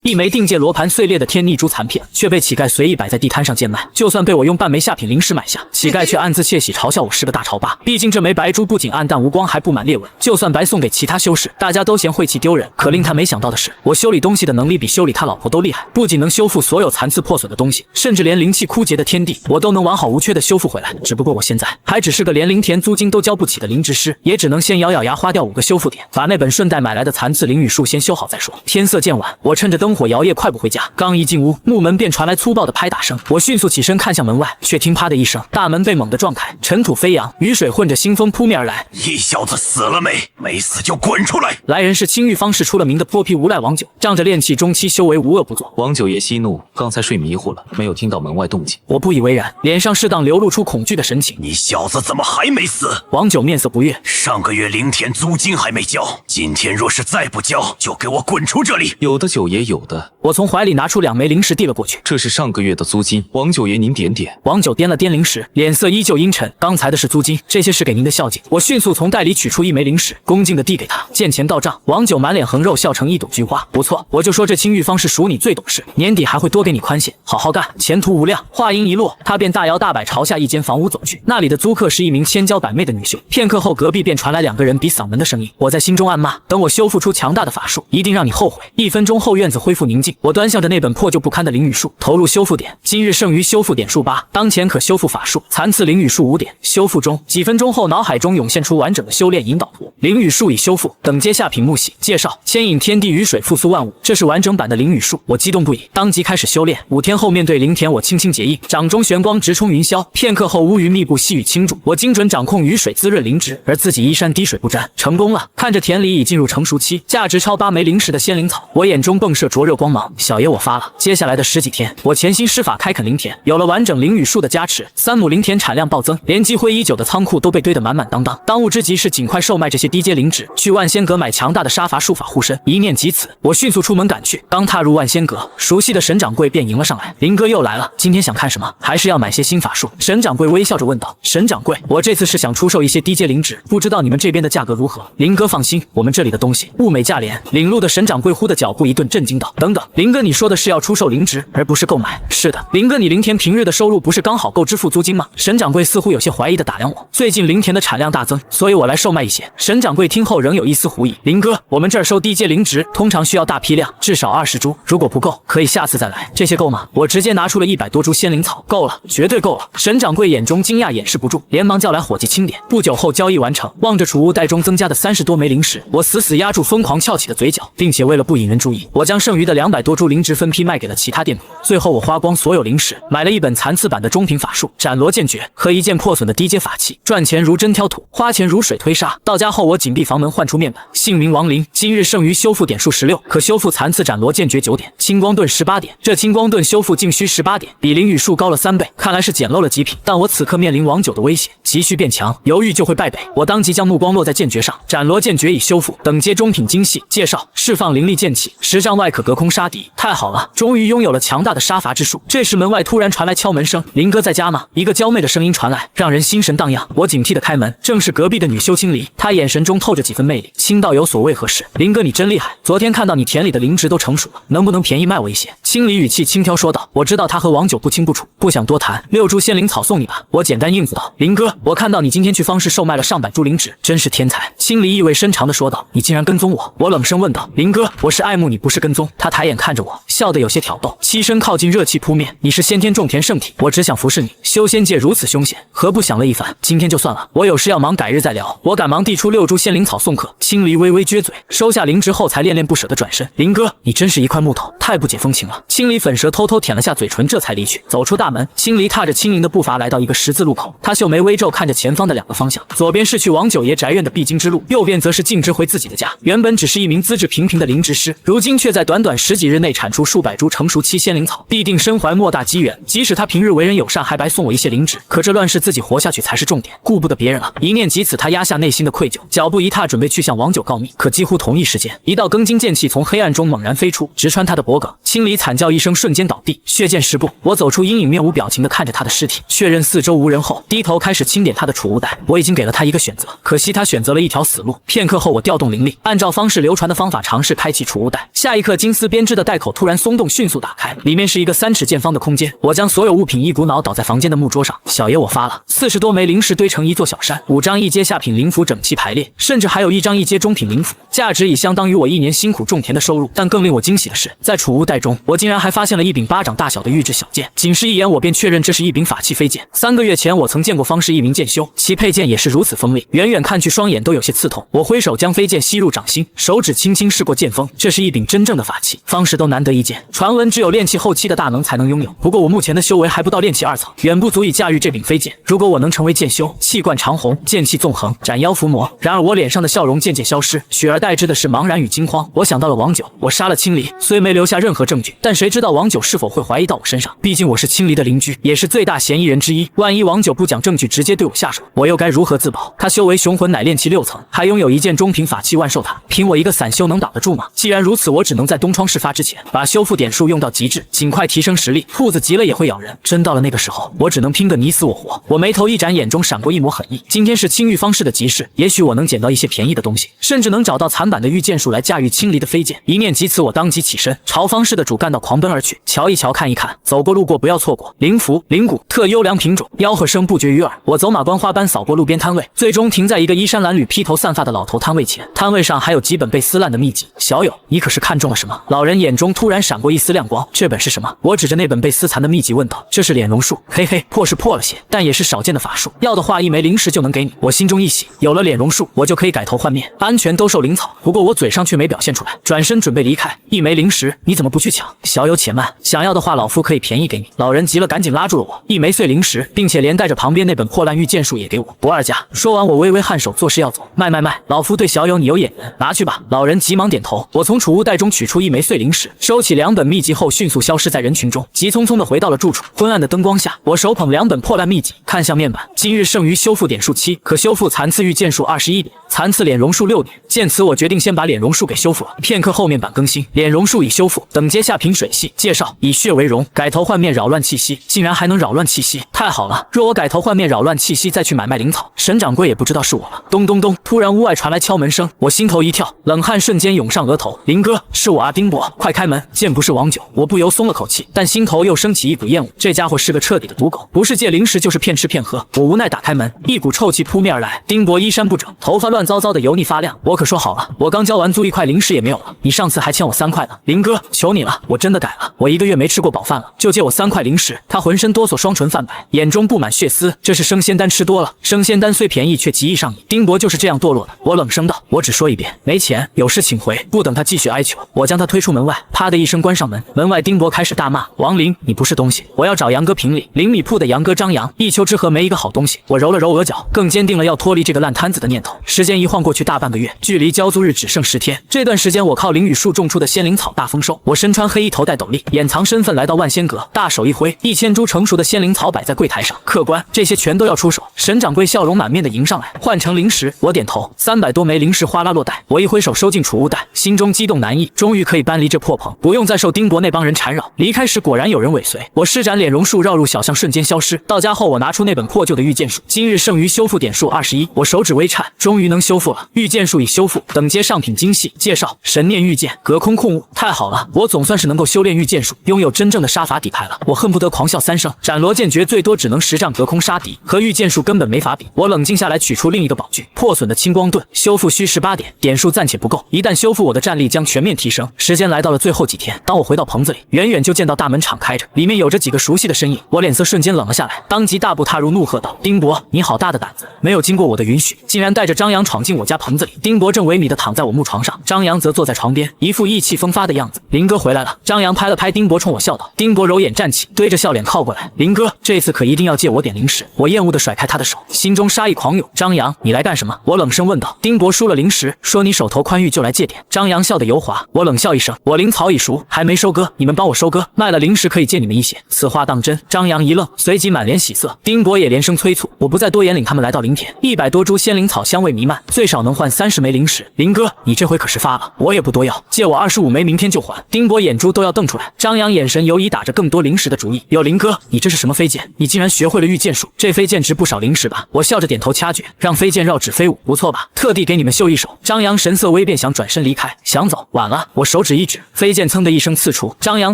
一枚定界罗盘碎裂的天逆珠残片，却被乞丐随意摆在地摊上贱卖。就算被我用半枚下品灵石买下，乞丐却暗自窃喜，嘲笑我是个大潮爸。毕竟这枚白珠不仅暗淡无光，还布满裂纹，就算白送给其他修士，大家都嫌晦气丢人。可令他没想到的是，我修理东西的能力比修理他老婆都厉害，不仅能修复所有残次破损的东西，甚至连灵气枯竭的天地，我都能完好无缺的修复回来。只不过我现在还只是个连灵田租金都交不起的灵芝师，也只能先咬咬牙花掉5个修复点，把那本顺带买来的残次灵羽术先修好再说。天色渐晚，我趁着灯火摇曳快步回家。刚一进屋，木门便传来粗暴的拍打声。我迅速起身看向门外，却听啪的一声，大门被猛地撞开，尘土飞扬，雨水混着腥风扑面而来。你小子死了没？没死就滚出来！来人是青玉方士出了名的泼皮无赖王九，仗着炼气中期修为无恶不作。王九爷息怒，刚才睡迷糊了，没有听到门外动静。我不以为然，脸上适当流露出恐惧的神情。你小子怎么还没死？王九面色不悦，上个月灵田租金还没交，今天若是再不交，就给我滚出这里！有的九爷，有的。我从怀里拿出2枚灵石递了过去，这是上个月的租金，王九爷您点点。王九掂了掂灵石，脸色依旧阴沉。刚才的是租金，这些是给您的孝敬。我迅速从袋里取出1枚灵石，恭敬地递给他，见钱到账。王九满脸横肉，笑成一朵菊花。不错，我就说这青玉方是属你最懂事，年底还会多给你宽限，好好干，前途无量。话音一落，他便大摇大摆朝下一间房屋走去。那里的租客是一名千娇百媚的女秀。片刻后，隔壁便传来2个人比嗓门的声音。我在心中暗骂，等我修复出强大的法术，一定让你后悔。1分钟后，院子恢复宁静。我端详着那本破旧不堪的灵羽术，投入修复点。今日剩余修复点数8，当前可修复法术，残次灵羽术5点，修复中。几分钟后，脑海中涌现出完整的修炼引导图。灵羽术已修复，等阶下品木喜。介绍：牵引天地雨水，复苏万物。这是完整版的灵羽术。我激动不已，当即开始修炼。5天后，面对灵田，我轻轻结印，掌中玄光直冲云霄。片刻后，乌云密布，细雨倾注。我精准掌控雨水滋润灵芝，而自己依山滴水不沾，成功了。看着田里已进入成熟期，价值超8枚灵石的仙灵草，我眼中迸射灼热光芒。小爷我发了！接下来的10几天，我潜心施法开垦灵田，有了完整灵羽术的加持，3亩灵田产量暴增，连积灰已久的仓库都被堆得满满当当。当务之急是尽快售卖这些低阶灵芝，去万仙阁买强大的杀伐术法护身。一念及此，我迅速出门赶去。刚踏入万仙阁，熟悉的沈掌柜便迎了上来：“林哥又来了，今天想看什么？还是要买些新法术？”沈掌柜微笑着问道：“沈掌柜，我这次是想出售一些低阶灵芝，不知道你们这边的价格如何？”林哥放心，我们这里的东西物美价廉。领路的沈掌柜忽的脚步一顿，震惊道：“等等，林哥，你说的是要出售灵芝，而不是购买？”“是的，林哥，你灵田平日的收入不是刚好够支付租金吗？”沈掌柜似乎有些怀疑地打量我。最近灵田的产量大增，所以我来售卖一些。沈掌柜听后仍有一丝狐疑：“林哥，我们这儿收低阶灵芝，通常需要大批量，至少20株，如果不够，可以下次再来。这些够吗？”我直接拿出了100多株仙灵草。够了，绝对够了。沈掌柜眼中惊讶掩饰不住，连忙叫来伙计清点。不久后交易完成，望着储物袋中增加的30多枚灵石，我死死压住疯狂翘起的嘴角，并且为了不引人注意，我将剩余的200多株灵芝分批卖给了其他店铺。最后我花光所有灵石，买了一本残次版的中品法术斩罗剑诀和1件破损的低阶法器，赚钱如针挑土，花钱如水推沙。到家后，我紧闭房门，换出面板，姓名王林，今日剩余修复点数16，可修复残次斩罗剑诀9点，青光盾18点。这青光盾修复竟需18点，比灵羽术高了3倍，看来是捡漏了极品。但我此刻面临王九的威胁，急需变强，犹豫就会败北。我当即将目光落在剑诀上，斩罗剑诀已修复，等阶中品精细。介绍：释放灵力剑气，10丈外可隔空杀敌。太好了，终于拥有了强大的杀伐之术。这时门外突然传来敲门声：“林哥在家吗？”一个娇媚的声音传来，让人心神荡漾。我警惕地开门，正是隔壁的女修青离，她眼神中透着几分魅力。轻道有所谓何事？林哥你真厉害，昨天看到你田里的灵芝都成熟了，能不能便宜卖我一些？青离语气轻佻说道：“我知道他和王九不清不楚，不想多谈，6株仙灵草送你吧。”我简单应付道：“林哥，我看到你今天去方氏售卖了上百株灵芝，真是天才。”青离意味深长地说道：“你竟然跟踪我？”我冷声问道：“林哥，我是爱慕你，不是跟踪。”他抬眼看着我，笑得有些挑逗，栖身靠近，热气扑面：“你是先天种田圣体，我只想服侍你。修仙界如此凶险，何不想了一番？今天就算了，我有事要忙，改日再聊。”我赶忙递出6株仙灵草送客。青离微微撅嘴，收下灵芝后才恋恋不舍地转身：“林哥，你真是一块木头，太不解风情了。”青离粉舌偷偷舔了下嘴唇，这才离去。走出大门，青离踏着轻盈的步伐来到一个十字路口，他秀眉微皱，看着前方的2个方向，左边是去王九爷宅院的必经之路，右边则是径直回自己的家。原本只是一名资质平平的灵芝师，如今却在短短10几日内产出数百株成熟期仙灵草，必定身怀莫大机缘。即使他平日为人友善，还白送我一些灵芝，可这乱世自己活下去才是重点，顾不得别人了。一念及此，他压下内心的愧疚，脚步一踏，准备去向王九告密。可几乎同一时间，一道庚金剑气从黑暗中猛然飞出，直穿他的脖颈。青离惨叫一声，瞬间倒地，血溅10步。我走出阴影，面无表情地看着他的尸体，确认4周无人后，低头开始清清点他的储物袋。我已经给了他一个选择，可惜他选择了一条死路。片刻后，我调动灵力，按照方式流传的方法尝试开启储物袋。下一刻，金丝编织的袋口突然松动，迅速打开，里面是一个3尺见方的空间。我将所有物品一股脑倒在房间的木桌上。小爷，我发了，40多枚灵石堆成一座小山，5张一阶下品灵符整齐排列，甚至还有1张一阶中品灵符，价值已相当于我1年辛苦种田的收入。但更令我惊喜的是，在储物袋中，我竟然还发现了一柄巴掌大小的玉质小剑。仅是一眼，我便确认这是一柄法器飞剑。3个月前，我曾见过方氏一名剑修，其佩剑也是如此锋利，远远看去双眼都有些刺痛。我挥手将飞剑吸入掌心，手指轻轻试过剑锋，这是一柄真正的法器，方氏都难得一见，传闻只有炼气后期的大能才能拥有。不过我目前的修为还不到炼气2层，远不足以驾驭这柄飞剑。如果我能成为剑修，气贯长虹，剑气纵横，斩妖伏魔。然而我脸上的笑容渐渐消失，取而代之的是茫然与惊慌。我想到了王九，我杀了青离，虽没留下任何证据，但谁知道王九是否会怀疑到我身上？毕竟我是青离的邻居，也是最大嫌疑人之一。万一王九不讲证据，直接对我下手，我又该如何自保？他修为雄浑，乃炼气6层，还拥有一件中品法器万寿塔，凭我一个散修能挡得住吗？既然如此，我只能在东窗事发之前，把修复点数用到极致，尽快提升实力。兔子急了也会咬人，真到了那个时候，我只能拼个你死我活。我眉头一展，眼中闪过一抹狠意。今天是青玉方氏的集市，也许我能捡到一些便宜的东西，甚至能找到残版的御剑术来驾驭青离的飞剑。一念及此，我当即起身，朝方氏的主干道狂奔而去。瞧一瞧，看一看，走过路过不要错过。灵符、灵骨、特优良品种，吆喝声不绝于耳。我走马观花般扫过路边摊位，最终停在一个衣衫褴褛、披头散发的老头摊位前。摊位上还有几本被撕烂的秘籍。小友，你可是看中了什么？老人眼中突然闪过一丝亮光。这本是什么？我指着那本被撕残的秘籍问道。这是敛容术，嘿嘿，破是破了些，但也是少见的法术。要的话，1枚灵石就能给你。我心中一喜，有了敛容术，我就可以改头换面，安全兜售灵草。不过我嘴上却没表现出来，转身准备离开。1枚灵石，你怎么不去抢？小友且慢，想要的话，老夫可以便宜给你。老人急了，赶紧拉住了我。1枚碎灵石，并且连带着旁边那本破烂御剑术也给我，不二价。说完，我微微颔首，作势要走。卖，老夫对小友你有眼缘，拿去吧。老人急忙点头。我从储物袋中取出1枚碎灵石，收起2本秘籍后，迅速消失在人群中，急匆匆地回到了住处。昏暗的灯光下，我手捧2本破烂秘籍，看向面板，今日剩余修复点数7，可修复残次御剑术21点，残次敛容术6点。见此，我决定先把敛容术给修复了。片刻后，面板更新，敛容术已修复，等阶下品水系。介绍：以血为容，改头换面，扰乱气息。竟然还能扰乱气息，太好了！若我改头换面，扰乱气息，再去买卖灵草，沈掌柜也不知道是我了。咚咚咚！突然屋外传来敲门声，我心头一跳，冷汗瞬间涌上额头。林哥，是我啊，丁伯，快开门！见不是王九，我不由松了口气，但心头又升起一股厌恶。这家伙是个彻底的赌狗，不是借灵石就是骗吃骗喝。我无奈打开门，一股臭气扑面而来。丁伯衣衫不整，头发乱糟糟的，油腻发亮。我可说好了，我刚交完租，1块灵石也没有了。你上次还欠我3块呢，林哥，求你了，我真的改了，我1个月没吃过饱饭了，就借我3块灵石。他浑身哆嗦，双唇泛白，眼中布满血丝。这是生仙丹吃多了，生仙丹虽便宜，却极易上瘾。丁伯就是这样堕落的。我冷声道：我只说一遍，没钱，有事请回。不等他继续哀求，我将他推出门外，啪的一声关上门。门外丁伯开始大骂：王林，你不是东西，我要找杨哥评理。灵米铺的杨哥张扬，一丘之貉没一个好东西。我揉了揉额角，更坚定了要脱离这个烂摊子的念头。时间一晃过去大半个月，距离交租日只剩10天。这段时间我靠灵雨树种出的仙灵草大丰收。我身穿黑衣，头戴斗笠，掩藏身份来到万仙阁，大手一挥，1000株成熟的仙灵草摆在柜台上。客官，这些全都要出手。沈掌柜笑容满面的迎上来，换成灵石。我点头，300多枚灵石哗啦落袋。我一挥手收进储物袋，心中激动难抑，终于可以搬离这破棚，不用再受丁伯那帮人缠绕。离开时果然有人尾随，我施展敛容术绕入小巷，瞬间消失。到家后，我拿出那本破旧的御剑术，今日剩余修复点数21。我手指微颤，终于能修复了。御剑术已修复，等阶上品精细。介绍：神念御剑，隔空控物。太好了，我总算是能够修炼御剑术，拥有真正的杀法底牌了。我恨不得狂笑3声。斩罗剑诀最多只能10丈隔空杀敌，和御剑术根本没法比。我冷静下来，取出另一个宝具，破损的青光盾，修复需18点，点数暂且不够。一旦修复，我的战力将全面提升。时间来到了最后几天，当我回到棚子里，远远就见到大门敞开着，里面有着几个熟悉的身影。我脸色瞬间冷了下来，当即大步踏入，怒喝道：丁伯，你好大的胆子，没有经过我的允许，竟然带着张扬闯进我家棚子里。丁伯正萎靡地躺在我木床上，张扬则坐在床边，一副意气风发的样子。林哥回来了。张扬拍了拍丁伯，冲我笑道。丁伯揉眼站起，堆着笑脸靠过来。林哥，这次可一定要借我点灵石。我厌恶地甩开他的手，心中杀意狂涌。张扬，你来干什么？我冷声问道。丁伯输了灵石，说你手头宽裕就来借点。张扬笑得油滑。我冷笑一声，我灵草已熟，还没收割，你们帮我收割，卖了灵石可以借你们一些。此话当真？张扬一愣，随即满脸喜色。丁伯也连声催促。我不再多言，领他们来到灵田，100多株仙灵草香味弥漫，最少能换30枚灵石。林哥，你这回可是发了，我也不多要，借我25枚，明天就还。丁伯眼珠都要瞪出来。张扬眼神游移，打着更多灵石的主意。有林哥，你这是什么飞剑？你竟然学会了御剑术？这飞剑值不少灵石吧？我笑着点头掐诀，让飞剑绕指飞舞，不错吧？特地给你们秀一手。张扬神色微变，想转身离开，想走，晚了。我手指一指，飞剑噌的一声刺出，张扬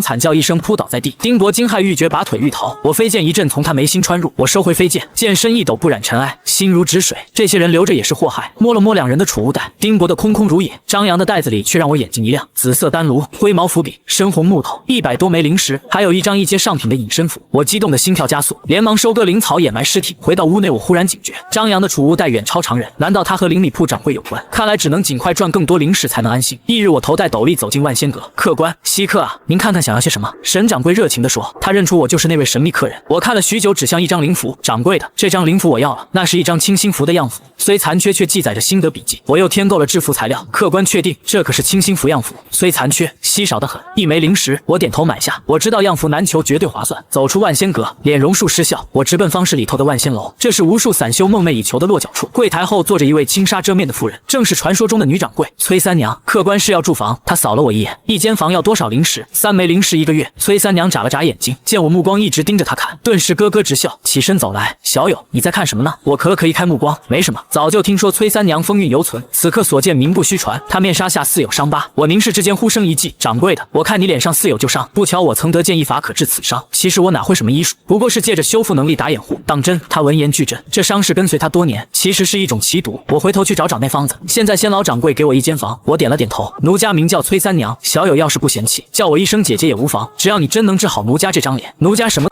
惨叫一声扑倒在地。丁伯惊骇欲绝，拔腿欲逃，我飞剑一阵从他眉心穿入，我收回飞剑，剑身一抖不染尘埃，心如止水。这些人留着也是祸害。摸了摸两人的储物袋，丁伯的空空如也，张扬的袋子里却让我眼睛一亮，紫色丹炉、灰毛伏笔、深红木头，100多枚灵石，还有一张一阶上品的隐身符。我激动的心跳加速，连忙收割灵草掩埋尸体。回到屋内，我忽然警觉，张扬的储物袋远超常人，难道他和灵里铺掌柜有关？看来只能尽快赚更多灵石才能安心。翌日，我头戴斗笠走进万仙阁，客官稀客啊，您看看想要些什么？沈掌柜热情地说，他认出我就是那位神秘客人。我看了许久，指向一张灵符，掌柜的，这张灵符我要了。那是一张清心符的样符，虽残缺却记载着心得笔记。我又添购了制符材料，客官确定这可是清心符样符，虽残缺，稀少得很。1枚灵石，我点头买下。我知道样符难求，绝对划算。走出万仙阁，脸容术失效，我直奔方室里头的万仙楼。这是无数散修梦寐以求的落脚处。柜台后坐着一位轻纱遮面的妇人，正是传说中的女掌柜崔三娘。客官是要住房，她扫了我一眼，一间房要多少灵石？3枚灵石1个月。崔三娘眨了眨眼睛，见我目光一直盯着她看，顿时咯咯直笑，起身走来。小友，你在看什么呢？我可以开目光，没什么。早就听说崔三娘风韵犹存，此刻所见名不虚传。她面纱下似有伤疤。我凝视之间，忽生一计，掌柜的，我看你脸上似有旧伤，不巧我曾得见一法可治此伤。其实我哪会什么医术，不过是借着修复能力打掩护。当真？他闻言俱震。这伤势跟随他多年，其实是一种奇毒。我回头去找那方子。现在先老掌柜给我一间房。我点了点头。奴家名叫崔三娘，小友要是不嫌弃，叫我一声姐姐也无妨。只要你真能治好奴家这张脸，奴家什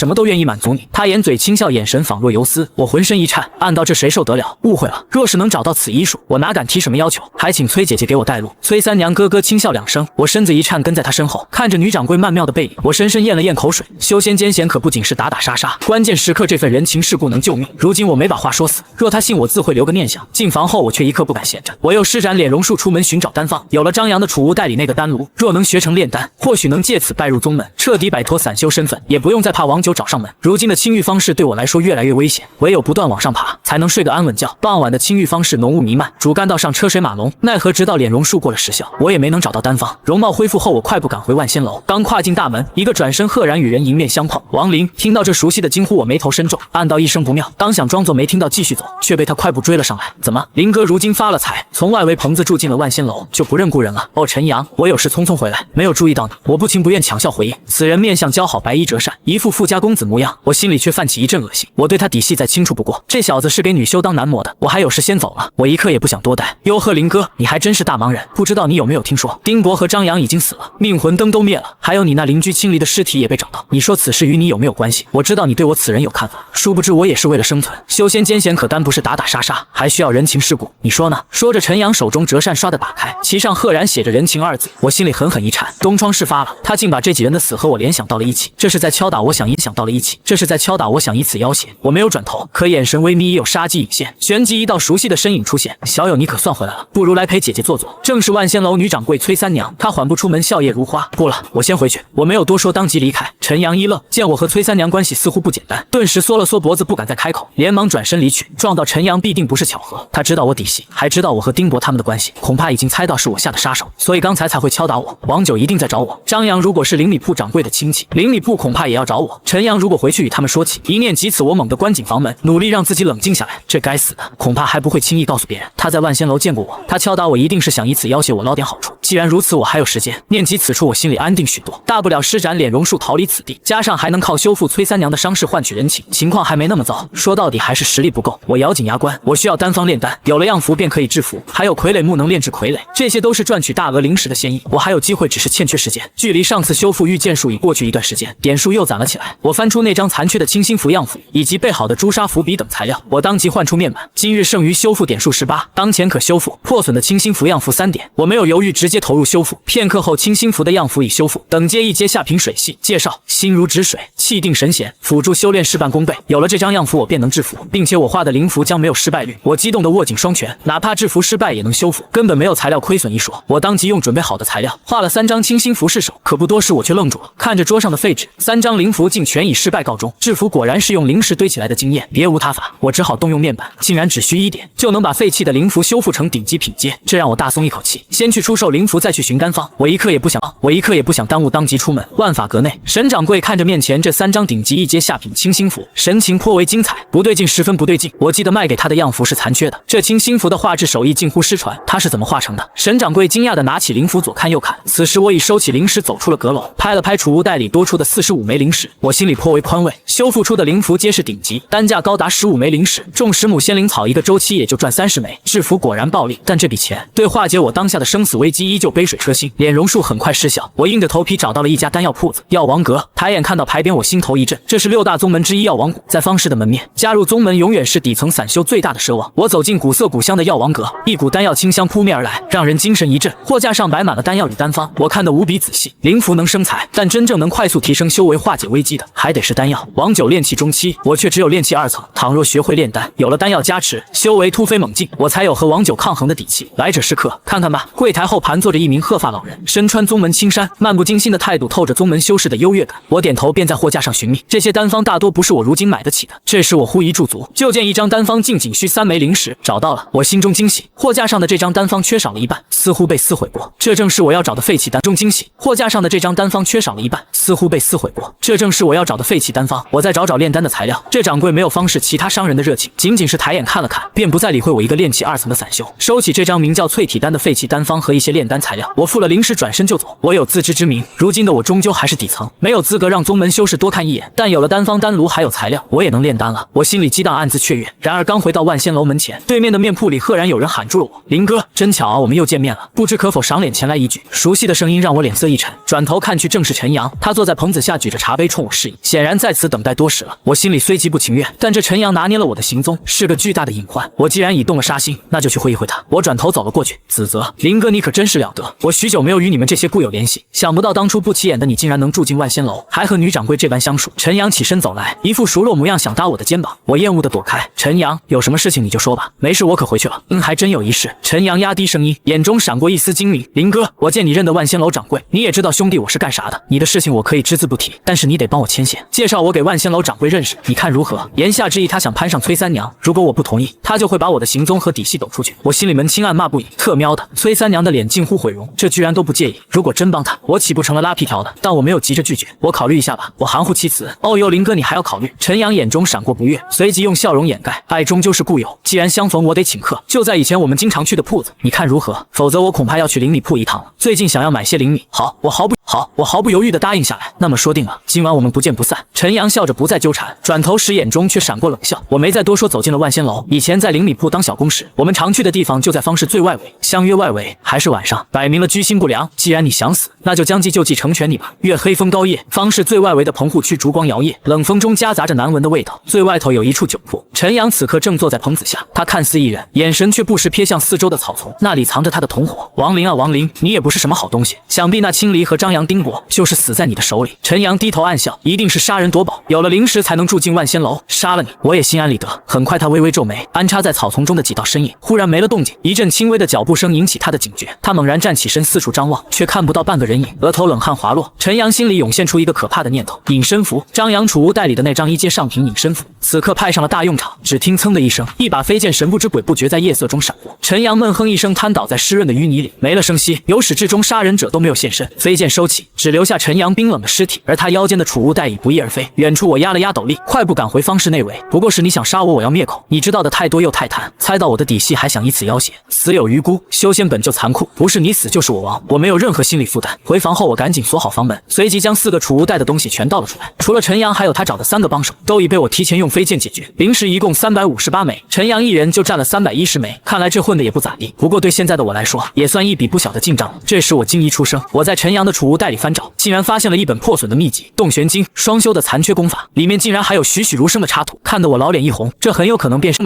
么都愿意满足你。他掩嘴轻笑，眼神仿若游丝。我浑身一颤，暗道这谁受得了？误会了，若是能找到此医术，我哪敢提什么要求，还请崔姐姐给我带路。崔三娘咯咯轻笑2声，我身子一颤，跟在她身后，看着女掌柜曼妙的背影，我深深咽了咽口水。修仙艰险可不仅是打打杀杀，关键时刻这份人情世故能救命。如今我没把话说死，若他信我自会留个念想。进房后我却一刻不敢闲着，我又施展脸容术出门寻找丹方。有了张扬的储物袋里那个丹炉，若能学成炼丹，或许能借此拜入宗门，彻底摆脱散修身份，也不用再怕王九找上门。如今的青玉方式对我来说越来越危险，唯有不断往上爬，才能睡个安稳觉。傍晚的青玉方式浓雾弥漫，主干道上车水马龙，奈何直到脸容术过了时效，我也没能找到丹方。容貌恢复后，我快步赶回万仙楼。刚跨进大门，一个转身赫然与人迎面相碰。王林听到这熟悉的惊呼，我眉头深皱，暗道一声不妙，当想装作没听到继续走，却被他快步追了上来。怎么，林哥如今发了财，从外围棚子住进了万仙楼，就不认故人了？哦，陈阳，我有事匆匆回来，没有注意到你。我不情不愿抢笑回应。此人面相姣好，白衣折扇，一副富家公子模样，我心里却泛起一阵恶心。我对他底细再清楚不过，这小子是给女修当男模的。我还有事先走了，我一刻也不想多待。哟呵，林哥，你还真是大忙人，不知道你有没有听说，丁伯和张扬已经死了，命魂灯都灭了，还有你那邻居青离的尸体也被找到。你说此事与你有没有关系？我知道你对我此人有看法，殊不知我也是为了生存。修仙艰险可单不是打打杀杀，还需要人情世故，你说呢？说着，陈阳手中折扇唰地打开，其上赫然写着人情2字。我心里狠狠一颤，东窗事发了，他竟把这几人的死和我联想到了一起，这是在敲打我想以此要挟。我没有转头，可眼神微眯，已有杀机隐现。旋即一道熟悉的身影出现，小友你可算回来了，不如来陪姐姐坐坐。正是万仙楼女掌柜崔三娘，她缓步出门，笑靥如花。不了，我先回去。我没有多说，当即离开。陈阳一愣，见我和崔三娘关系似乎不简单，顿时缩了缩脖子，不敢再开口，连忙转身离去。撞到陈阳必定不是巧合，他知道我底细，还知道我和丁伯他们的关系，恐怕已经猜到是我下的杀手，所以刚才才会敲打我。王九一定在找我。张扬如果是灵里铺掌柜的亲戚，灵里铺恐怕也要找我。陈阳如果回去与他们说起，一念及此，我猛地关紧房门，努力让自己冷静下来。这该死的，恐怕还不会轻易告诉别人他在万仙楼见过我。他敲打我一定是想以此要挟我捞点好处。既然如此，我还有时间。念及此处，我心里安定许多，大不了施展脸容术逃离此地，加上还能靠修复崔三娘的伤势换取人情，情况还没那么糟。说到底还是实力不够。我咬紧牙关，我需要丹方炼丹，有了样符便可以制服，还有傀儡木能炼制傀儡，这些都是赚取大额灵石的先意。我还有机会，只是欠缺时间。距离上次修复御剑术已过去一段时间，点数又攒了起来。我翻出那张残缺的清心符样符以及备好的朱砂符笔等材料，我当即换出面板。今日剩余修复点数18，当前可修复破损的清心符样符3点。我没有犹豫，直接投入修复。片刻后，清心符的样符已修复，等阶一阶下品水系。介绍：心如止水，气定神闲，辅助修炼事半功倍。有了这张样符，我便能制服，并且我画的灵符将没有失败率。我激动地握紧双拳，哪怕制服失败也能修复，根本没有材料亏损一说。我当即用准备好的材料画了3张清心符试手，可不多时我却愣住了。看着桌上的废纸，3张灵符竟全以失败告终。制服果然是用灵石堆起来的经验，别无他法，我只好动用面板，竟然只需1点就能把废弃的灵符修复成顶级品阶，这让我大松一口气。先去出售灵符，再去寻丹方。我一刻也不想耽误当即出门。万法阁内，沈掌柜看着面前这3张顶级1阶下品清心符，神情颇为精彩。不对劲，十分不对劲。我记得卖给他的样符是残缺的，这清心符的画制手艺近乎失传，他是怎么画成的？沈掌柜惊讶地拿起灵符左看右看。此时我已收起灵石，走出了阁楼，拍了拍储物袋里多出的45枚灵石，我心里颇为宽慰。修复出的灵符皆是顶级，单价高达15枚灵石，种10亩仙灵草一个周期也就赚30枚。制服果然暴利，但这笔钱对化解我当下的生死危机依旧杯水车薪。脸容术很快失效，我硬着头皮找到了一家丹药铺子，药王阁。抬眼看到牌匾，我心头一震，这是6大宗门之一药王谷，在方氏的门面，加入宗门永远是底层散修最大的奢望。我走进古色古香的药王阁，一股丹药清香扑面而来，让人精神一振。货架上摆满了丹药与丹方，我看得无比仔细。灵符能生财，但真正能快速提升修为、化解危机的，还得是丹药。王九炼气中期，我却只有炼气2层。倘若学会炼丹，有了丹药加持，修为突飞猛进，我才有和王九抗衡的底气。来者是客，看看吧。柜台后盘坐着一名鹤发老人，身穿宗门青衫，漫不经心的态度透着宗门修士的优越感。我点头，便在货架上寻觅。这些丹方大多不是我如今买得起的。这时我忽一驻足，就见一张丹方竟仅需3枚灵石，找到了。我心中惊喜，货架上的这张丹方缺少了一半，似乎被撕毁过。这正是我要找的废弃丹。中惊喜，货架上的这张丹方缺少了一半，似乎被撕毁过。这正是我要找的废弃丹方。我再找找炼丹的材料。这掌柜没有方氏其他商人的热情，仅仅是抬眼看了看，便不再理会我一个炼气2层的散修。收起这张名叫淬体丹的废弃丹方和一些炼丹材料，我付了灵石，转身就走。我有自知之明，如今的我终究还是底层，没有资格让宗门修士多看一眼。但有了丹方、丹炉还有材料，我也能炼丹了。我心里激荡，暗自雀跃。然而刚回到万仙楼门前，对面的面铺里赫然有人喊住了我：“林哥，真巧啊，我们又见面了，不知可否赏脸前来一句？”熟悉的声音让我脸色一沉，转头看去正是陈阳，他坐在棚子下举着茶杯冲我示意，显然在此等待多时了。我心里虽极不情愿，但这陈阳拿捏了我的行踪，是个巨大的隐患。我既然已动了杀心，那就去会一会他。我转头走了过去，指责林哥，你可真是了得，我许久没有与你们这些故友联系，想不到当初不起眼的你竟然能住进万仙楼，还和女掌柜这般相熟。陈阳起身走来，一副熟络模样，想搭我的肩膀，我厌恶的躲开。陈阳，有什么事情你就说吧。没事，我可回去了。还真有一事。陈阳压低声音，眼中闪过一丝精明。林哥，我见你认得万仙楼掌柜，你也知道兄弟我是干啥的，你的事情我可以只字不提，但是你得帮我牵线，介绍我给万仙楼掌柜认识，你看如何？言下之意，他想攀上崔三娘，如果我不同意，他就会把我的行踪和底细抖出去。我心里门清暗骂不已，特喵的，崔三娘的脸近乎毁容，这居然都不介意。如果真帮他，我岂不成了拉皮条的？但我没有急着拒绝，我考虑一下吧。我含糊其辞。哦哟，林哥你还要考虑？陈阳眼中闪过不悦，随即用笑容掩盖。爱终究是故友，既然相逢，我得请客，就在以前我们经常去的铺子，你看如何？否则我恐怕要去灵米铺一趟了。最近想要买些灵米。好，我毫不犹豫地答应下来。那么说定了，今晚我们不见不散。陈阳笑着不再纠缠，转头时眼中却闪过冷笑。我没再多说，走进了万仙楼。以前在灵米铺当小工时，我们常去的地方就在方氏最外围，相约外围还是晚上，摆明了居心不良。既然你想死，那就将计就计，成全你吧。月黑风高夜，方氏最外围的棚户区烛光摇曳，冷风中夹杂着难闻的味道。最外头有一处酒铺，陈阳此刻正坐在棚子下，他看似一人，眼神却不时瞥向四周的草丛，那里藏着他的同伙。王林啊王林，你也不是什么好东西，想必那青离和张扬、丁国就是死在你的手里。陈阳低头暗笑，一定是杀人夺宝，有了灵石才能住进万仙楼，杀了你我也心安理得。很快他微微皱眉，安插在草丛中的几道身影忽然没了动静，一阵轻微的脚步声引起他的警觉，他猛然站起身，四处张望，却看不到半个人影，额头冷汗滑落。陈阳心里涌现出一个可怕的念头：隐身符。张扬储物袋里的那张1阶上品隐身符，此刻派上了大用场。只听噌的一声，一把飞剑神不知鬼不觉在夜色中闪过，陈阳闷哼一声，瘫倒在湿润的淤泥里，没了声息。由始至终杀人者都没有现身，飞剑收起，只留下陈阳冰冷的尸体，而他腰间的储物袋已不翼而飞。远处我压了压斗笠，快步赶回方氏内围。不过是你想杀我，我要灭口。你知道的太多又太贪，猜到我的底细还想以此要挟，死有余辜。修仙本就残酷，不是你死就是我亡，我没有任何心理负担。回房后我赶紧锁好房门，随即将4个储物袋的东西全倒了出来。除了陈阳，还有他找的3个帮手，都已被我提前用飞剑解决。灵石一共358枚，陈阳一人就占了310枚，看来这混的也不咋地。不过对现在的我来说，也算一笔不小的进账了。这时我惊疑出声，我在陈阳的储物袋里翻找，竟然发现了一本破损的秘籍《洞玄经》，双修的残缺功法，里面竟然还有栩栩如生的插图，看得我老脸一红，这很有可能便是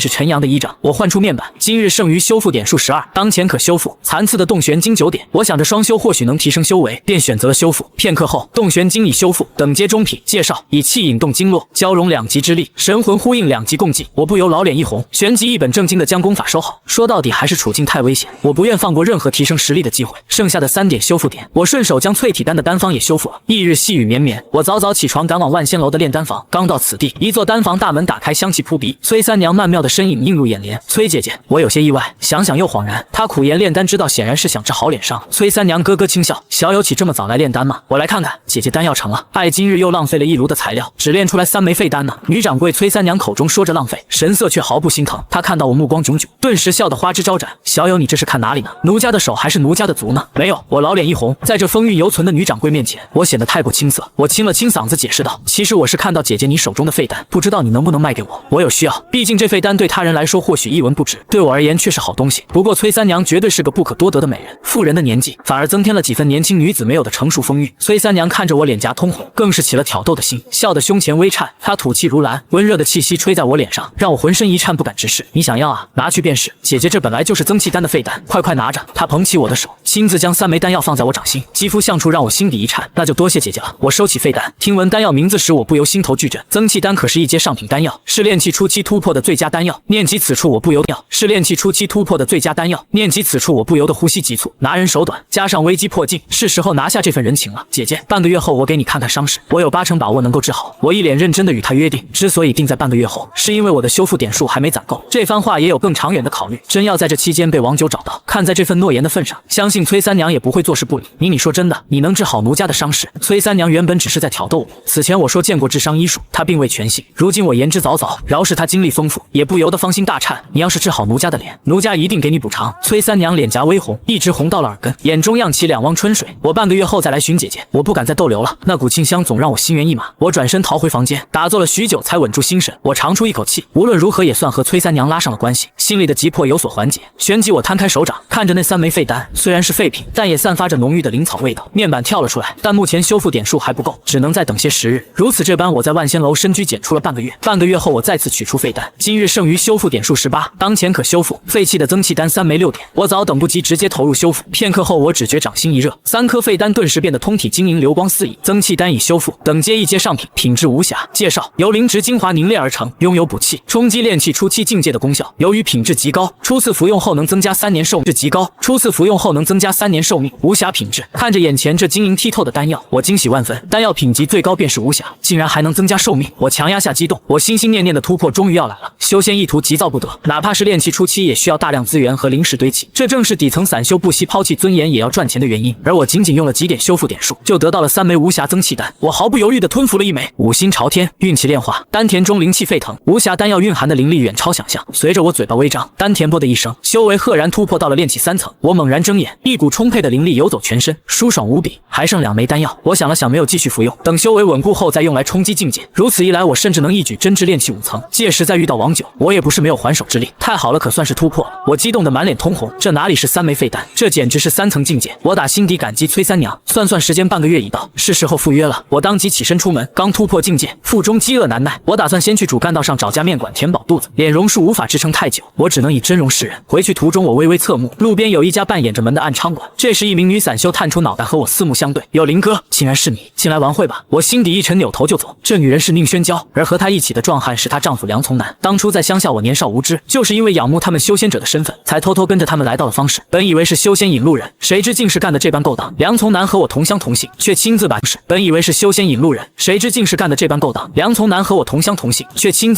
陈阳的依仗。我换出面板，今日剩余修复点数12，当前可修复残次的洞玄经9点。我想着双修或许能提升修为，便选择了修复。片刻后，洞玄经已修复，等阶中品。介绍：以气引动经络，交融2级之力，神魂呼应2级共济。我不由老脸一红，旋即一本正经的将功法收好。说到底还是处境太危险，我不愿放过任何提升实力的机会。剩下的3点修复点，我顺手将淬体丹的丹方也修复了。翌日细雨绵绵，我早早起床赶往万仙楼的炼丹房。刚到此地，一座丹房大门打开，香气扑鼻，崔三娘曼妙的身影映入眼帘。崔姐姐，我有些意外，想想又恍然。她苦研炼丹之道，显然是想治好脸伤。崔三娘咯咯轻笑，小有起这么早来炼丹吗？我来看看。姐姐丹药成了，爱今日又浪费了1炉的材料，只炼出来3枚废丹呢。女掌柜崔三娘口中说着浪费，神色却毫不心疼。她看到我目光炯炯，顿时笑得花枝招展。小友，你这是看哪里呢？奴家的手还是奴家的足呢？没有。我老脸一红，在这风韵犹存的女掌柜面前，我显得太过青涩。我清了清嗓子解释道，其实我是看到姐姐你手中的废丹，不知道你能不能卖给我，我有需要。毕竟这废丹对他人来说或许一文不值，对我而言却是好东西。不过崔三娘绝对是个不可多得的美人，妇人的年纪反而增添了几分年轻女子没有的成熟风韵。崔三娘看着我脸颊通红，更是起了挑逗的心，笑得胸前微颤。她吐气如兰，温热的气息吹在我脸上，让我浑身一颤不敢直视。你想要啊？拿去便是。姐姐这本来就是增气丹的废丹，快快拿着。她捧起我的手，亲自将3枚丹药放在我掌心，肌肤相触让我心底一颤。那就多谢姐姐了。我收起废丹，听闻丹药名字时，我不由心头巨震。增气丹可是一阶上品丹药，是炼气初期突破的最佳丹药。念及此处，我不由得呼吸急促。拿人手短，加上危机迫近，是时候拿下这份人情了。姐姐，半个月后我给你看看伤势，我有8成把握能够治好。我一脸认真的与她约定，之所以定在半个月后，是因为我的修复点数还没攒够。这番话也有更长远的考虑，真要在这期间被王九找到，看在这份诺言的份上，相信崔三娘也不会坐视不理。你说真的，你能治好奴家的伤势？崔三娘原本只是在挑逗我，此前我说见过治伤医术，她并未全信。如今我言之凿凿，饶是她经历丰富，也不由得芳心大颤。你要是治好奴家的脸，奴家一定给你补偿。崔三娘脸颊微红，一直红到了耳根，眼中漾起2汪春水。我半个月后再来寻姐姐，我不敢再逗留了。那股沁香总让我心猿意马。我转身逃回房间，打坐了许久才稳住心神。我长出一口气，无论如何也算和崔三娘拉上了关系，心里的急迫有所缓解。旋即我摊开手掌，看着那3枚废丹，虽然是废品，但也散发着浓郁的灵草味道。面板跳了出来，但目前修复点数还不够，只能再等些时日。如此这般，我在万仙楼深居简出了半个月。半个月后，我再次取出废丹，今日剩余修复点数18，当前可修复废弃的增气丹3枚6点。我早等不及，直接投入修复。片刻后，我只觉掌心一热，3颗废丹顿时变得通体晶莹，流光四溢。增气丹已修复，等阶1阶上品，品质无瑕。介绍：由灵植精华凝炼而成，拥有补气、冲击炼气初期境界的功效。由于品质极高，初次服用后能增加3年寿命。无瑕品质。看着眼前这晶莹剔透的丹药，我惊喜万分。丹药品级最高便是无瑕，竟然还能增加寿命。我强压下激动，我心心念念的突破终于要来了。修仙意图急躁不得，哪怕是炼气初期，也需要大量资源和灵石堆砌。这正是底层散修不惜抛弃尊严也要赚钱的原因。而我仅仅用了几点修复点数，就得到了3枚无瑕增气丹。我毫不犹豫地吞服了1枚。五心朝天，运气炼化，丹田中灵气沸腾。无瑕丹药蕴含的灵力远超想象。随着我嘴巴微张，丹田啵的一声，修为赫然突破到了炼气3层。我猛然睁眼，一股充沛的灵力游走全身，舒爽无比。还剩2枚丹药，我想了想，没有继续服用，等修为稳固后再用来冲击境界。如此一来，我甚至能一举真至炼气5层。届时再遇到王九，我也不是没有还手之力。太好了，可算是突破了。我激动得满脸通红，这哪里是3枚废丹，这简直是3层境界。我打心底感激崔三娘。算时间半个月已到，是时候赴约了。我当即起身出门，刚突破境界，腹中饥饿难耐，我打算先去主干道上找家面馆填饱肚子。脸容术无法支撑太久，我只能以真容示人。回去途中，我微微侧目，路边有一家半掩着门的暗娼馆。这时，一名女散修探出脑袋和我四目相对：“有林哥，竟然是你，进来玩会吧。”我心底一沉，扭头就走。这女人是宁轩娇，而和她一起的壮汉是她丈夫梁从南。当初在乡下，我年少无知，就是因为仰慕他们修仙者的身份，才偷偷跟着他们来到了方氏。本以为是修仙引路人，谁知竟是干的这般勾当。梁从南和我同乡同姓，却亲自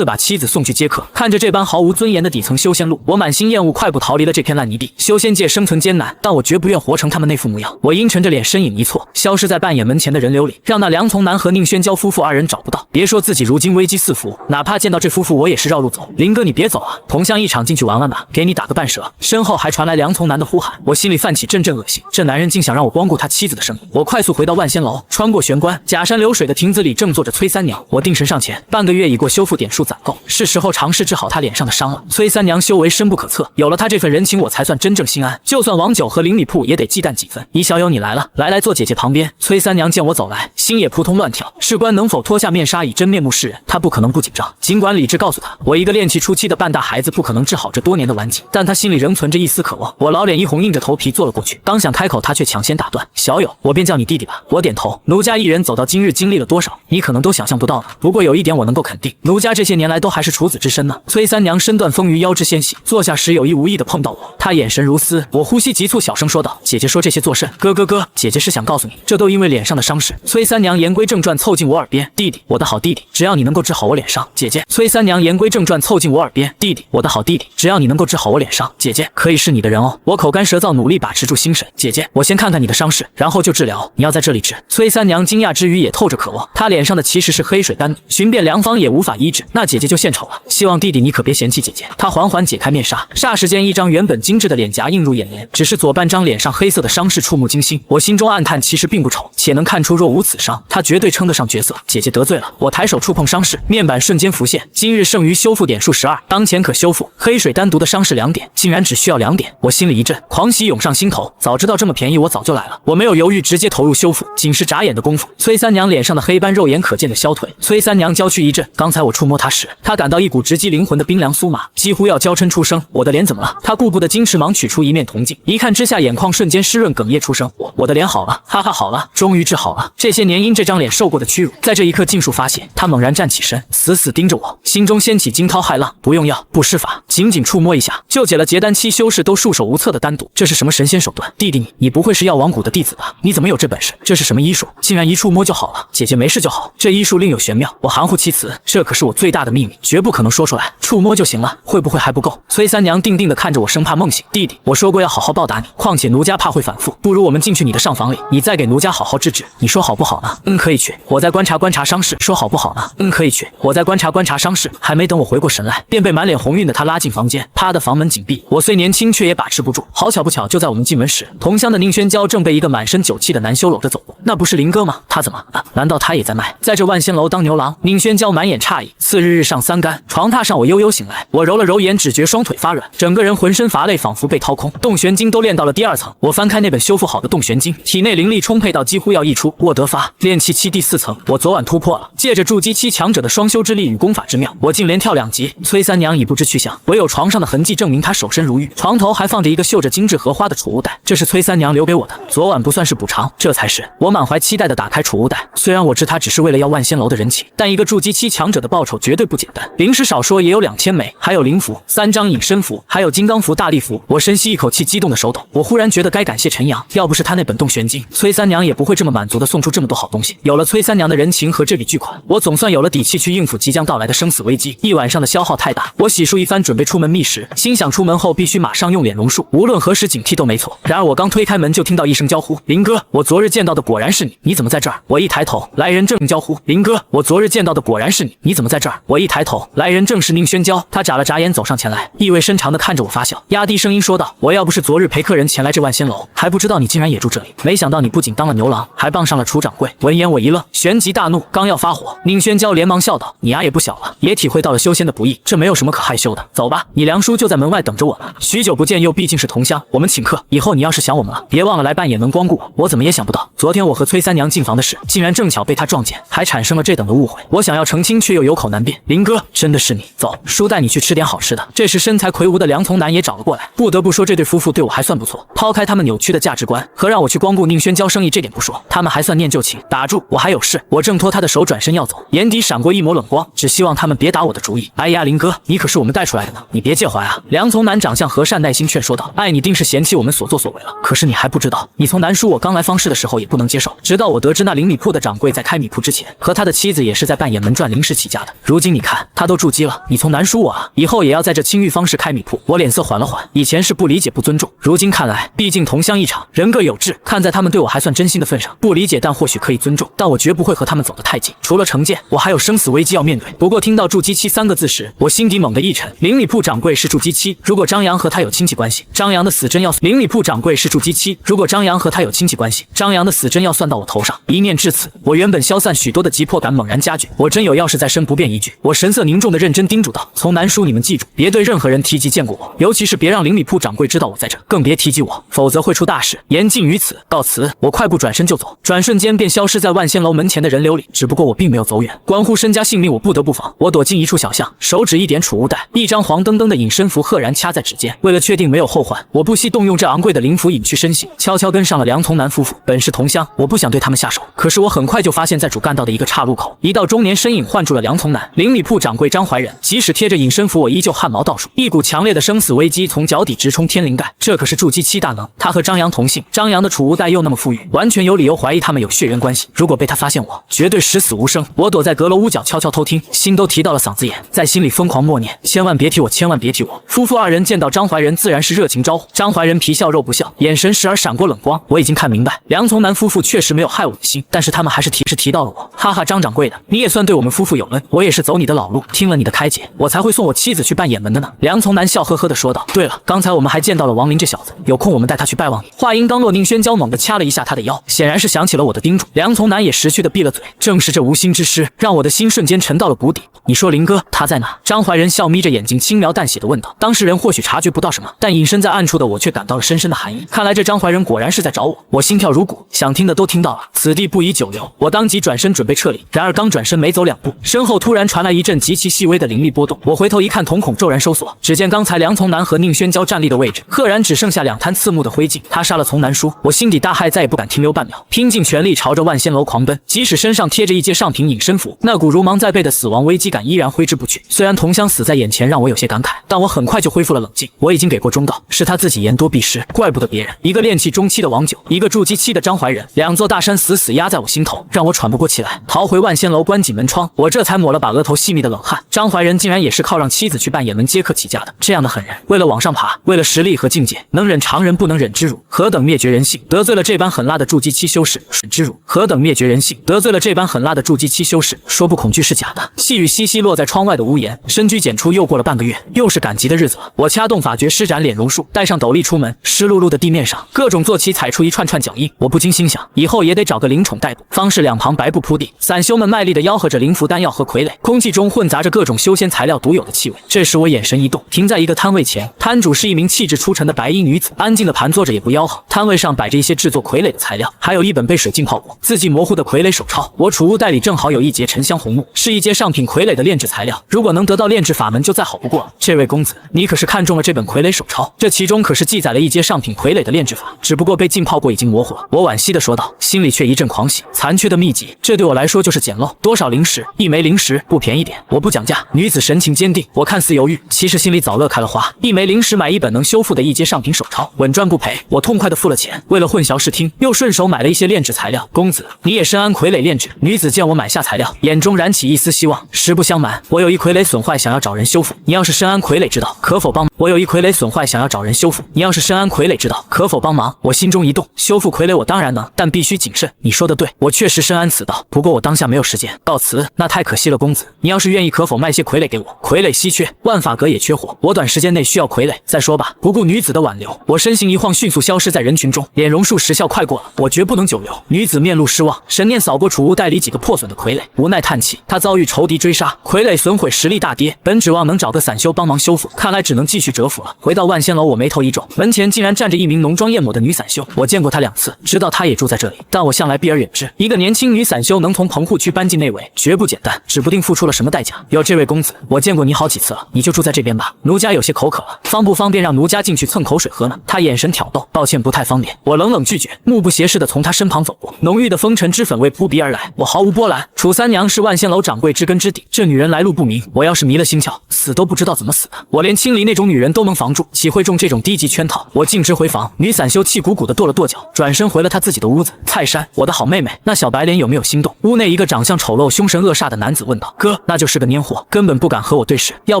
把妻子送去接客。看着这般毫无尊严的底层修仙路，我满心厌恶，快步逃离了这片烂泥地。修仙界生存艰难，但我绝不愿活成他们那副模样。我阴沉着脸，身影一错，消失在半掩门前的人流里，让那梁从南和宁轩娇夫妇2人找不到。别说自己如今危机四伏，哪怕见到这夫妇，我也是绕路走。林哥，你别走啊，同乡一场，进去玩玩吧，给你打个半折。身后还传来梁从南的呼喊，我心里泛起阵阵恶心，这男人竟想让我光顾他妻子的生意。我快速回到万仙楼，穿过玄关，假山流水的亭子里正坐着崔三娘。我定神上前，半个月已过，修复点数攒够，是时候尝试治好他脸上的伤了。崔三娘修为深不可测，有了他这份人情，我才算真正心安。就算王九和邻里铺也得忌惮几分。一小友你来了，来坐姐姐旁边。崔三娘见我走来，心也扑通乱跳。事关能否脱下面纱以真面目示人，她不可能不紧张。尽管理智告诉她，我一个炼气初期的半大孩子不可能治好这多年的顽疾，但她心里仍存着一丝渴望。我老脸一红，硬着头皮坐了过去，刚想开口，她却抢先打断：“小友，我便叫你弟弟吧。”我点头。奴家一人走到今日经历了多少，你可能都想象不到呢。不过有一点我能够肯定，奴家这些年来都还是处子之身呢。崔三娘身段丰腴，腰肢纤细，坐下时有意无意地碰到我，她眼神如丝。我呼吸急促，小声说道。说道：“姐姐说这些作甚？哥，姐姐是想告诉你，这都因为脸上的伤势。”崔三娘言归正传，凑近我耳边：“弟弟，我的好弟弟，只要你能够治好我脸上，姐姐。”崔三娘言归正传，凑近我耳边：“弟弟，我的好弟弟，只要你能够治好我脸上，姐姐可以是你的人哦。”我口干舌燥，努力把持住心神：“姐姐，我先看看你的伤势，然后就治疗。你要在这里治。”崔三娘惊讶之余也透着渴望，她脸上的其实是黑水丹，寻遍良方也无法医治，那姐姐就献丑了。希望弟弟你可别嫌弃姐姐。她缓缓解开面纱，霎时间一张原本精致的脸颊映入眼帘，只是左半张脸上黑色的伤势触目惊心。我心中暗叹，其实并不丑，且能看出若无此伤，她绝对称得上绝色。姐姐得罪了。我抬手触碰伤势，面板瞬间浮现，今日剩余修复点数12，当前可修复。黑水单独的伤势2点，竟然只需要2点，我心里一震，狂喜涌上心头。早知道这么便宜，我早就来了。我没有犹豫，直接投入修复，仅是眨眼的功夫，崔三娘脸上的黑斑肉眼可见的消退。崔三娘娇躯一震，刚才我触摸她时，她感到一股直击灵魂的冰凉酥麻，几乎要娇嗔出声。我的脸怎么了？她顾不得矜持，忙取出一面铜镜，一看之下，眼眶瞬间湿润，哽咽出声：“我的脸好了，哈哈，好了，终于治好了。”这些年因这张脸受过的屈辱，在这一刻尽数发泄。她猛然站起身，死死盯着我，心中掀起惊涛骇浪。不用药，不施法，仅仅触摸一下，就解了结丹期修士都束手无策的丹毒。这是什么神仙手段？弟弟你不会是药王谷的弟子吧？你怎么有这本事？这是什么医术？竟然一触摸就好了？姐姐没事就好，这医术另有玄妙。我含糊其辞，这可是我最大的秘密，绝不可能说出来。触摸就行了，会不会还不够？崔三娘定定地看着我，生怕梦醒。弟弟，我说过要好好报答你，况且奴家怕会反复，不如我们进去你的上房里，你再给奴家好好治治，你说好不好呢？可以去。我再观察观察伤势，说好不好呢？可以去。我再观察观察伤势。还没等我回过神来，便被满脸红晕的他拉进房间，啪的房门紧闭。我虽年轻，却也把持不住。好巧不巧，就在我们进门时，同乡的宁轩娇正被一个满身酒气的男修搂着走过。那不是林哥吗？他怎么啊？难道他也在卖？在这万仙楼当牛郎？宁轩娇满眼诧异。次日日上3竿，床榻上我悠悠醒来，我揉了揉眼，只觉双腿发软，整个人浑身乏累，仿佛被掏空。洞玄经都练到了第2层，我翻开那本修复好的洞玄经，体内灵力充沛到几乎要溢出。沃德发炼气期第4层，我昨晚突破了，借着筑基期强者的双修之力与功法之妙，我竟连跳2级。崔三娘已不知去向，唯有床上的痕迹证明她守身如玉。床头还放着一个绣着精致荷花的储物袋，这是崔三娘留给我的，昨晚不算是补偿，这才是。我满怀期待地打开储物袋，虽然我知她只是为了要万仙楼的人情，但一个筑基期强者的报酬绝对不简单。灵石少说也有2000枚，还有灵符3张隐身符，还有金刚符大力符。我深吸一口气，激动的手抖。我忽然觉得该感谢陈阳，要不是他那本洞玄经，崔三娘也不会这么满足的送出这么多好东西。有了崔三娘的人情和这笔巨款，我总算有了底气去应付即将到来的生死危机。一晚上的消耗太大，我洗漱一番，准备出门觅食，心想出门后必须马上用脸容术，无论何时警惕都没错。然而我刚推开门，就听到一声娇呼：“林哥，我昨日见到的果然是你，你怎么在这儿？”我一抬头，来人正娇呼：“林哥，我昨日见到的果然是你，你怎么在这儿？”我一抬头，来人正是宁轩娇，他眨了眨眼走上前来，意味深长地看着我发笑，压低声音说道：“我要不是昨日陪客人前来这万仙楼，还不知道你竟然也住这里。没想到你不仅当了牛郎，还傍上了楚掌柜。”闻言我一愣，旋即大怒，刚要发火，宁轩娇连忙笑道：“你丫也不小了，也体会到了修仙的不易，这没有什么可害羞的。走吧，你梁叔就在门外等着我呢。许久不见，又毕竟是同乡，我们请客，以后你要是想我们了，别忘了来扮演能光顾我。”我怎么也想不到，昨天我和崔三娘进房的事，竟然正巧被他撞见，还产生了这等的误会。我想要澄清，却又有口难辩。林哥，真的是你，走，叔带你去吃点好吃的。这时身材魁梧的梁从南也找了过来，不得不说这对夫妇对我还算不错。抛开他们扭曲的价值观和让我去光顾宁轩娇生意这点不说，他们还算念旧情。打住，我还有事。我挣脱他的手，转身要走，眼底闪过一抹冷光，只希望他们别打我的主意。哎呀，林哥，你可是我们带出来的呢，你别介怀啊。梁从南长相和善，耐心劝说道：“爱你定是嫌弃我们所作所为了，可是你还不知道，你从南叔我刚来方氏的时候也不能接受，直到我得知那灵米铺的掌柜在开米铺之前，和他的妻子也是在扮演门赚灵石起家的。如今你看，他都筑基了，你从南叔我啊，以后也要在这青玉方氏开米铺。”我脸色缓了缓，以前是不理解不尊重，如今看来，毕竟同乡一场，人各有志，看在他们对我还算真心的份上，不理解但或许可以尊重，但我绝不会和他们走得太近。除了成见，我还有生死危机要面对。不过听到筑基期3个字时，我心底猛地一沉。灵米铺掌柜是筑基期，如果张扬和他有亲戚关系，张扬的死真要灵米铺掌柜是筑基期，如果张扬和他有亲戚关系，张扬的死真要算到我头上。一念至此，我原本消散许多的急迫感猛然加剧。我真有要是在身不便一句。我神色凝重的认真叮嘱道：“从南叔你们记住，别对任何人提及见过我，尤其是别让灵米铺掌柜知道我在这，更别提及我，否则会出大事。”言尽于此，告辞。我快步转身就走，转瞬间便消失在万仙楼门前的人流里。只不过我并没有走远，关乎身家性命，我不得不防。我躲进一处小巷，手指一点储物袋，一张黄澄澄的隐身符赫然掐在指尖。为了确定没有后患，我不惜动用这昂贵的灵符隐去身形，悄悄跟上了梁从南夫妇。本是同乡，我不想对他们下手，可是我很快就发现，在主干道的一个岔路口，一道中年身影唤住了梁从南。灵米铺掌柜张怀仁，即使贴着隐身符，我依旧汗毛倒竖，一股强烈的生死危机从脚底直冲天灵盖。这可是筑基期大能，他和张扬同姓，张扬的储物袋又那么富裕，完全有理由怀疑他们有血缘关系。如果被他发现我，绝对十死无生。我躲在阁楼屋角悄悄偷听，心都提到了嗓子眼，在心里疯狂默念：千万别提我，千万别提我。夫妇二人见到张怀仁，自然是热情招呼。张怀仁皮笑肉不笑，眼神时而闪过冷光。我已经看明白，梁从南夫妇确实没有害我的心，但是他们还是提到了我。哈哈，张掌柜的，你也算对我们夫妇有恩，我也是走你的老路，听了你的开解，我才会送我妻子去办眼门的呢。梁从南笑呵呵地说道：对了，刚才我们还见到了王林这小子，有空我们带他去拜望你。话音刚落，宁轩蛟猛地掐了一下他的腰，显然是想起了我的叮嘱。梁从南也识趣地闭了嘴，正是这无心之失，让我的心瞬间沉到了谷底。你说林哥他在哪？张怀仁笑眯着眼睛，轻描淡写地问道。当事人或许察觉不到什么，但隐身在暗处的我却感到了深深的寒意。看来这张怀仁果然是在找我，我心跳如鼓，想听的都听到了，此地不宜久留。我当即转身准备撤离，然而刚转身没走2步，身后突然传来一阵极其细微的灵力波动。我回头一看，瞳孔骤然收缩，只见刚才梁从南和宁轩蛟站立的位置，赫然只剩下2滩刺目的灰烬。他杀了从南叔，我心底大骇，再也不敢停留半秒，拼尽全力朝着万仙楼狂奔。即使身上贴着一阶上品隐身符，那股如芒在背的死亡危机感依然挥之不去。虽然同乡死在眼前，让我有些感慨，但我很快就恢复了冷静。我已经给过忠告，是他自己言多必失，怪不得别人。一个炼气中期的王九，一个筑基期的张怀仁，2座大山死死压在我心头，让我喘不过气来。逃回万仙楼，关紧门窗，我这才抹了把额头细密的冷汗。张怀仁竟然也是靠让妻子去办眼门接客起家的，这样的狠人，为了往上爬，为了实力和境界，能忍常人不能忍之辱，何等灭绝人性！得罪了这般狠辣的筑基期修士，忍之辱，何等灭绝人性！得罪了这般狠辣的筑基期修士，说不恐惧是假的。细雨淅淅落在窗外的屋檐，深居简出，又过了半个月，又是赶集的日子了。我掐动法诀，施展脸容术，带上斗笠出门，湿漉漉的地面上，各种坐骑踩出一串串脚印。我不禁心想，以后也得找个灵宠代步。方士两旁白布铺地，散修们卖力地吆喝着灵符丹药和傀儡，空气中混杂着各种修仙材料独有的气味。这时我眼神一动，停在一个摊位前，摊主是一名气质出尘的白衣女子，安静地盘坐着也不吆喝。摊位上摆着一些制作傀儡的材料，还有一本被水浸泡过、字迹模糊的傀儡手抄。我储物袋里正好有一截沉香红木，是一阶上品傀儡的炼制材料，如果能得到炼制法门就再好不过了。这位公子，你可是看中了这本傀儡手抄？这其中可是记载了一阶上品傀儡的炼制法，只不过被浸泡过，已经模糊了。我惋惜地说道，心里却一阵狂喜。残缺的秘籍，这对我来说就是捡漏。多少灵石？1枚灵石，不便宜点，我不讲价。女子神情坚定，我看似犹豫，其实心里早乐开了花。1枚灵石买一本能修复的一阶上品手抄，稳赚不赔。我痛快地付了钱，为了混淆视听，又顺手买了一些炼制材料。公子，你也深谙傀儡炼制？女子见我买下材料，眼中燃起一丝希望。实不相瞒，我有一傀儡损坏，想要找人修复。你要是深谙傀儡之道，可否帮？我有一傀儡损坏，想要找人修复。你要是深谙傀儡之道，可否帮忙？我心中一动，修复傀儡我当然能，但必须谨慎。你说的对，我确实深谙此道，不过我当下没有时间。告辞，那太可惜了，公子。你要是愿意，可否卖些傀儡给我？傀儡稀缺，万法阁也缺货，我短时间内需要傀儡。再说吧。不顾女子的挽留，我身形一晃，迅速消失在人群中。脸容术时效快过了，我绝不能久留。女子面露失望，神念扫过储物袋里几个破损的傀儡，无奈叹气。她遭遇仇敌追杀，傀儡损毁，实力大跌。本指望能找个散修帮忙修复，看来只能继续蛰伏了。回到万仙楼，我眉头一皱，门前竟然站着一名浓妆艳抹的女散修。我见过她2次，知道她也住在这里，但我向来避而远之。一个年轻女散修能从棚户区搬进内围，绝不简单，指不定付出了什么代价。有这位公子，我见过你好几次了，你就住在这边吧。奴家有些口渴了，方不方便让奴家进去蹭口水喝呢？他眼神挑逗，抱歉，不太方便。我冷冷拒绝，目不斜视地从他身旁走过。浓郁的风尘脂粉味扑鼻而来，我毫无波澜。楚三娘是万仙楼掌柜知根知底，这女人来路不明，我要是迷了心窍，死都不知道怎么死的。我连清离那种女人都能防住，岂会中这种低级圈套？我径直回房，女散修气鼓鼓地跺了跺脚，转身回了她自己的屋子。蔡山，我的好妹妹，那小白脸有没有心动？屋内一个长相丑陋、凶神恶煞的男子问道。哥，那就是个蔫货，根本不敢和我对视，要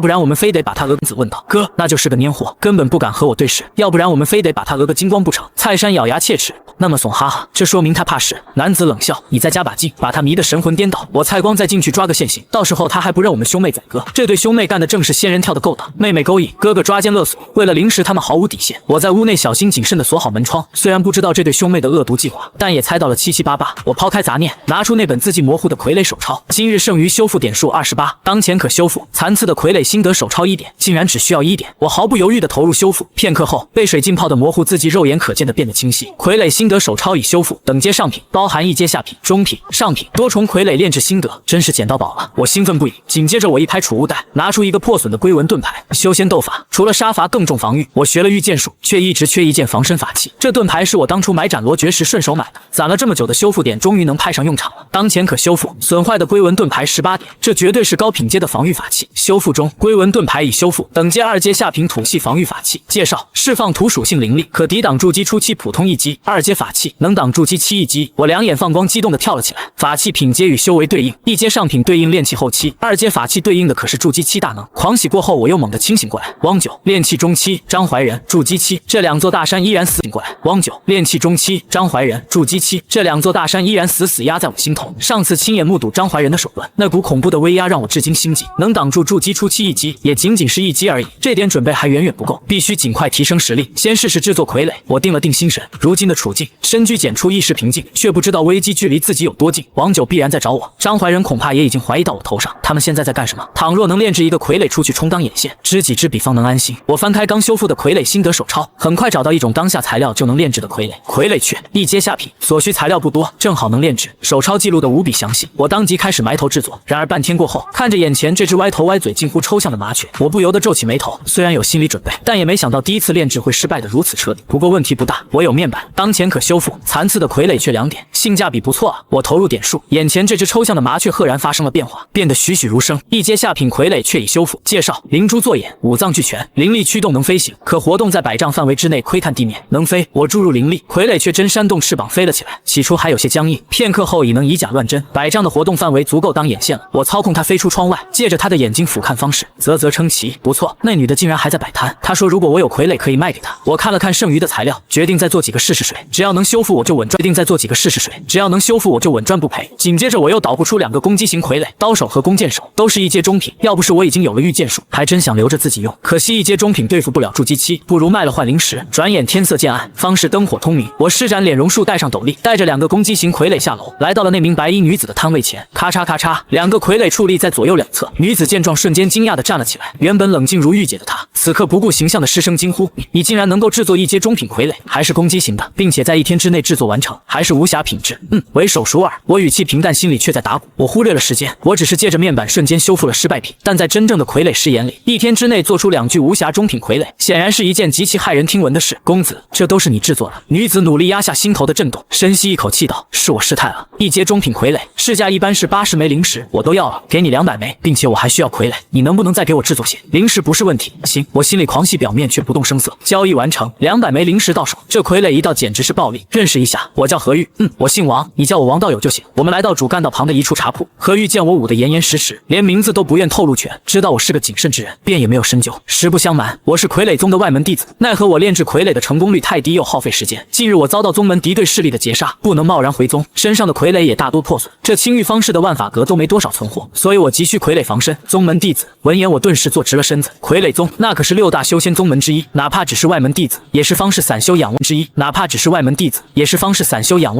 不然我们非得把他子问道。哥，那就是个蔫货，根本不敢和我对视，要不然我们非得把他个精光不成？蔡山咬牙切齿，那么怂，哈哈，这说明他怕事。男子冷笑，你再加把劲，把他迷得神魂颠倒，我蔡光再进去抓个现行，到时候他还不认我们兄妹宰割。这对兄妹干的正是仙人跳的勾当，妹妹勾引，哥哥抓奸勒索。为了凌迟他们毫无底线，我在屋内小心谨慎地锁好门窗。虽然不知道这对兄妹的恶毒计划，但也猜到了七七八八。我抛开杂念，拿出那本字迹模糊的傀儡手抄。今日剩余修复点数28，当前可修复残次的傀儡心得手抄1点，竟然只需要1点。我毫不犹豫地投入修复。片刻后，被水浸泡的模糊字迹肉眼可见的变得清晰。傀儡心得手抄已修复，等阶上品，包含1阶下品、中品、上品多重傀儡炼制心得，真是捡到宝了！我兴奋不已。紧接着，我一拍储物袋，拿出一个破损的龟纹盾牌。修仙斗法，除了杀伐更重防御，我学了御剑术，却一直缺一件防身法器。这盾牌是我当初买斩罗诀时顺手买的，攒了这么久的修复点，终于能派上用场了。当前可修复损坏的龟纹盾牌18点，这绝对是高品阶的防御法器。修复中，龟纹盾牌已修复，等阶2阶下品土系防御法器。介绍：释放土属性灵力，可抵挡筑基初期普通一击；2阶法器能挡筑基期一击。我两眼放光，激动地跳了起来。法器品阶与修为对应，1阶上品对应炼气后期，2阶法器对应的可是筑基期大能。狂喜过后，我又猛地清醒过来。汪九，炼气中期，张怀仁，筑基期，这2座大山依然死醒过来。汪九，炼气中期，张怀仁，筑基期，这2座大山依然死死压在我心头。上次亲眼目睹张怀仁的手段，那股恐怖的威压让我至今心悸。能挡住筑基初期一击，也仅仅是一击而已，这点准备还远远不够，必须尽快提升实力，先试试制作傀儡。我定了定心神，如今的处境，深居简出，意识平静，却不知道危机距离自己有多近。王九必然在找我，张怀仁恐怕也已经怀疑到我头上。他们现在在干什么？倘若能炼制一个傀儡出去充当眼线，知己知彼方能安心。我翻开刚修复的傀儡心得手抄，很快找到一种当下材料就能炼制的傀儡。傀儡雀1阶下品，所需材料不多，正好能炼制。手抄记录的无比详细，我当即开始埋头制作。然而半天过后，看着眼前这只歪头歪嘴、近乎抽象的麻雀，我不由得皱起眉头。虽然有心理准备，但也没想到第一次炼制会失败得如此彻底。不过问题不大，我有面板，当前可修复。残次的傀儡雀2点，性价比不错啊！我投入点数，眼前这只抽象的麻雀赫然发生了变化，变得栩栩如生。1阶下品傀儡雀已修复。介绍：灵珠作眼，五脏俱全，灵力驱动能飞行，可活动在100丈范围之内窥探地面，能飞。我注入灵力，傀儡雀真扇动翅膀飞了起来。起初还有些僵硬，片刻后已能以假乱真，100丈的活动范围足够当眼线了。我操控它飞出窗外，借着它的眼睛俯瞰方式，啧啧称奇。不错，那女的竟然还在摆摊。她说如果我有傀儡可以卖给她。我看了看剩余的材料，决定再做几个试试水，只要能修复我就稳赚。不赔。紧接着我又捣鼓出2个攻击型傀儡，刀手和弓箭手都是1阶中品。要不是我已经有了御剑术，还真想留着自己用。可惜1阶中品对付不了筑基期，不如卖了换灵石。转眼天色渐暗，方是灯火通明。我施展脸容术，戴上斗笠，带着2个攻击型傀儡下楼，来到了那名白衣女子的摊位前。咔嚓咔嚓，2个傀儡矗立在左右两侧。女子见状，瞬间惊讶地站了起来。原本冷静如玉姐的她，此刻不顾形象的失声惊呼：“你竟然能够制作1阶中品傀儡，还是攻击型的，并且在1天之内制作完成，还是无瑕品质。为手熟耳。”我语气平淡，心里却在打鼓。我忽略了时间，我只是借着面板瞬间修复了失败品。但在真正的傀儡师眼里，1天之内做出2具无瑕中品傀儡，显然是一件极其骇人听闻的事。公子，这都是你制作的？女子努力压下心头的震动，深吸一口气道：“是我失态了。1阶中品傀儡市价一般是80枚灵石，我都要了，给你200枚，并且我还需要傀儡，你能不能再给我制作些？灵石不是问题。行。”我心里狂喜，表面却不动声色。交易完成，200枚灵石到手，这傀儡一道简直是暴利。认识一下，我叫何玉，我姓王，你叫我王道友就行。我们来到主干道旁的一处茶铺，何玉见我捂得严严实实，连名字都不愿透露全，知道我是个谨慎之人，便也没有深究。实不相瞒，我是傀儡宗的外门弟子，奈何我炼制傀儡的成功率太低，又耗费时间。近日我遭到宗门敌对势力的截杀，不能贸然回宗，身上的傀儡也大多破损，这青玉方式的万法阁都没多少存货，所以我急需傀儡防身。宗门弟子闻言，我顿时坐直了身子。傀儡宗那可是6大修仙宗门之一，哪怕只是外门弟子，也是方士散修仰望之一，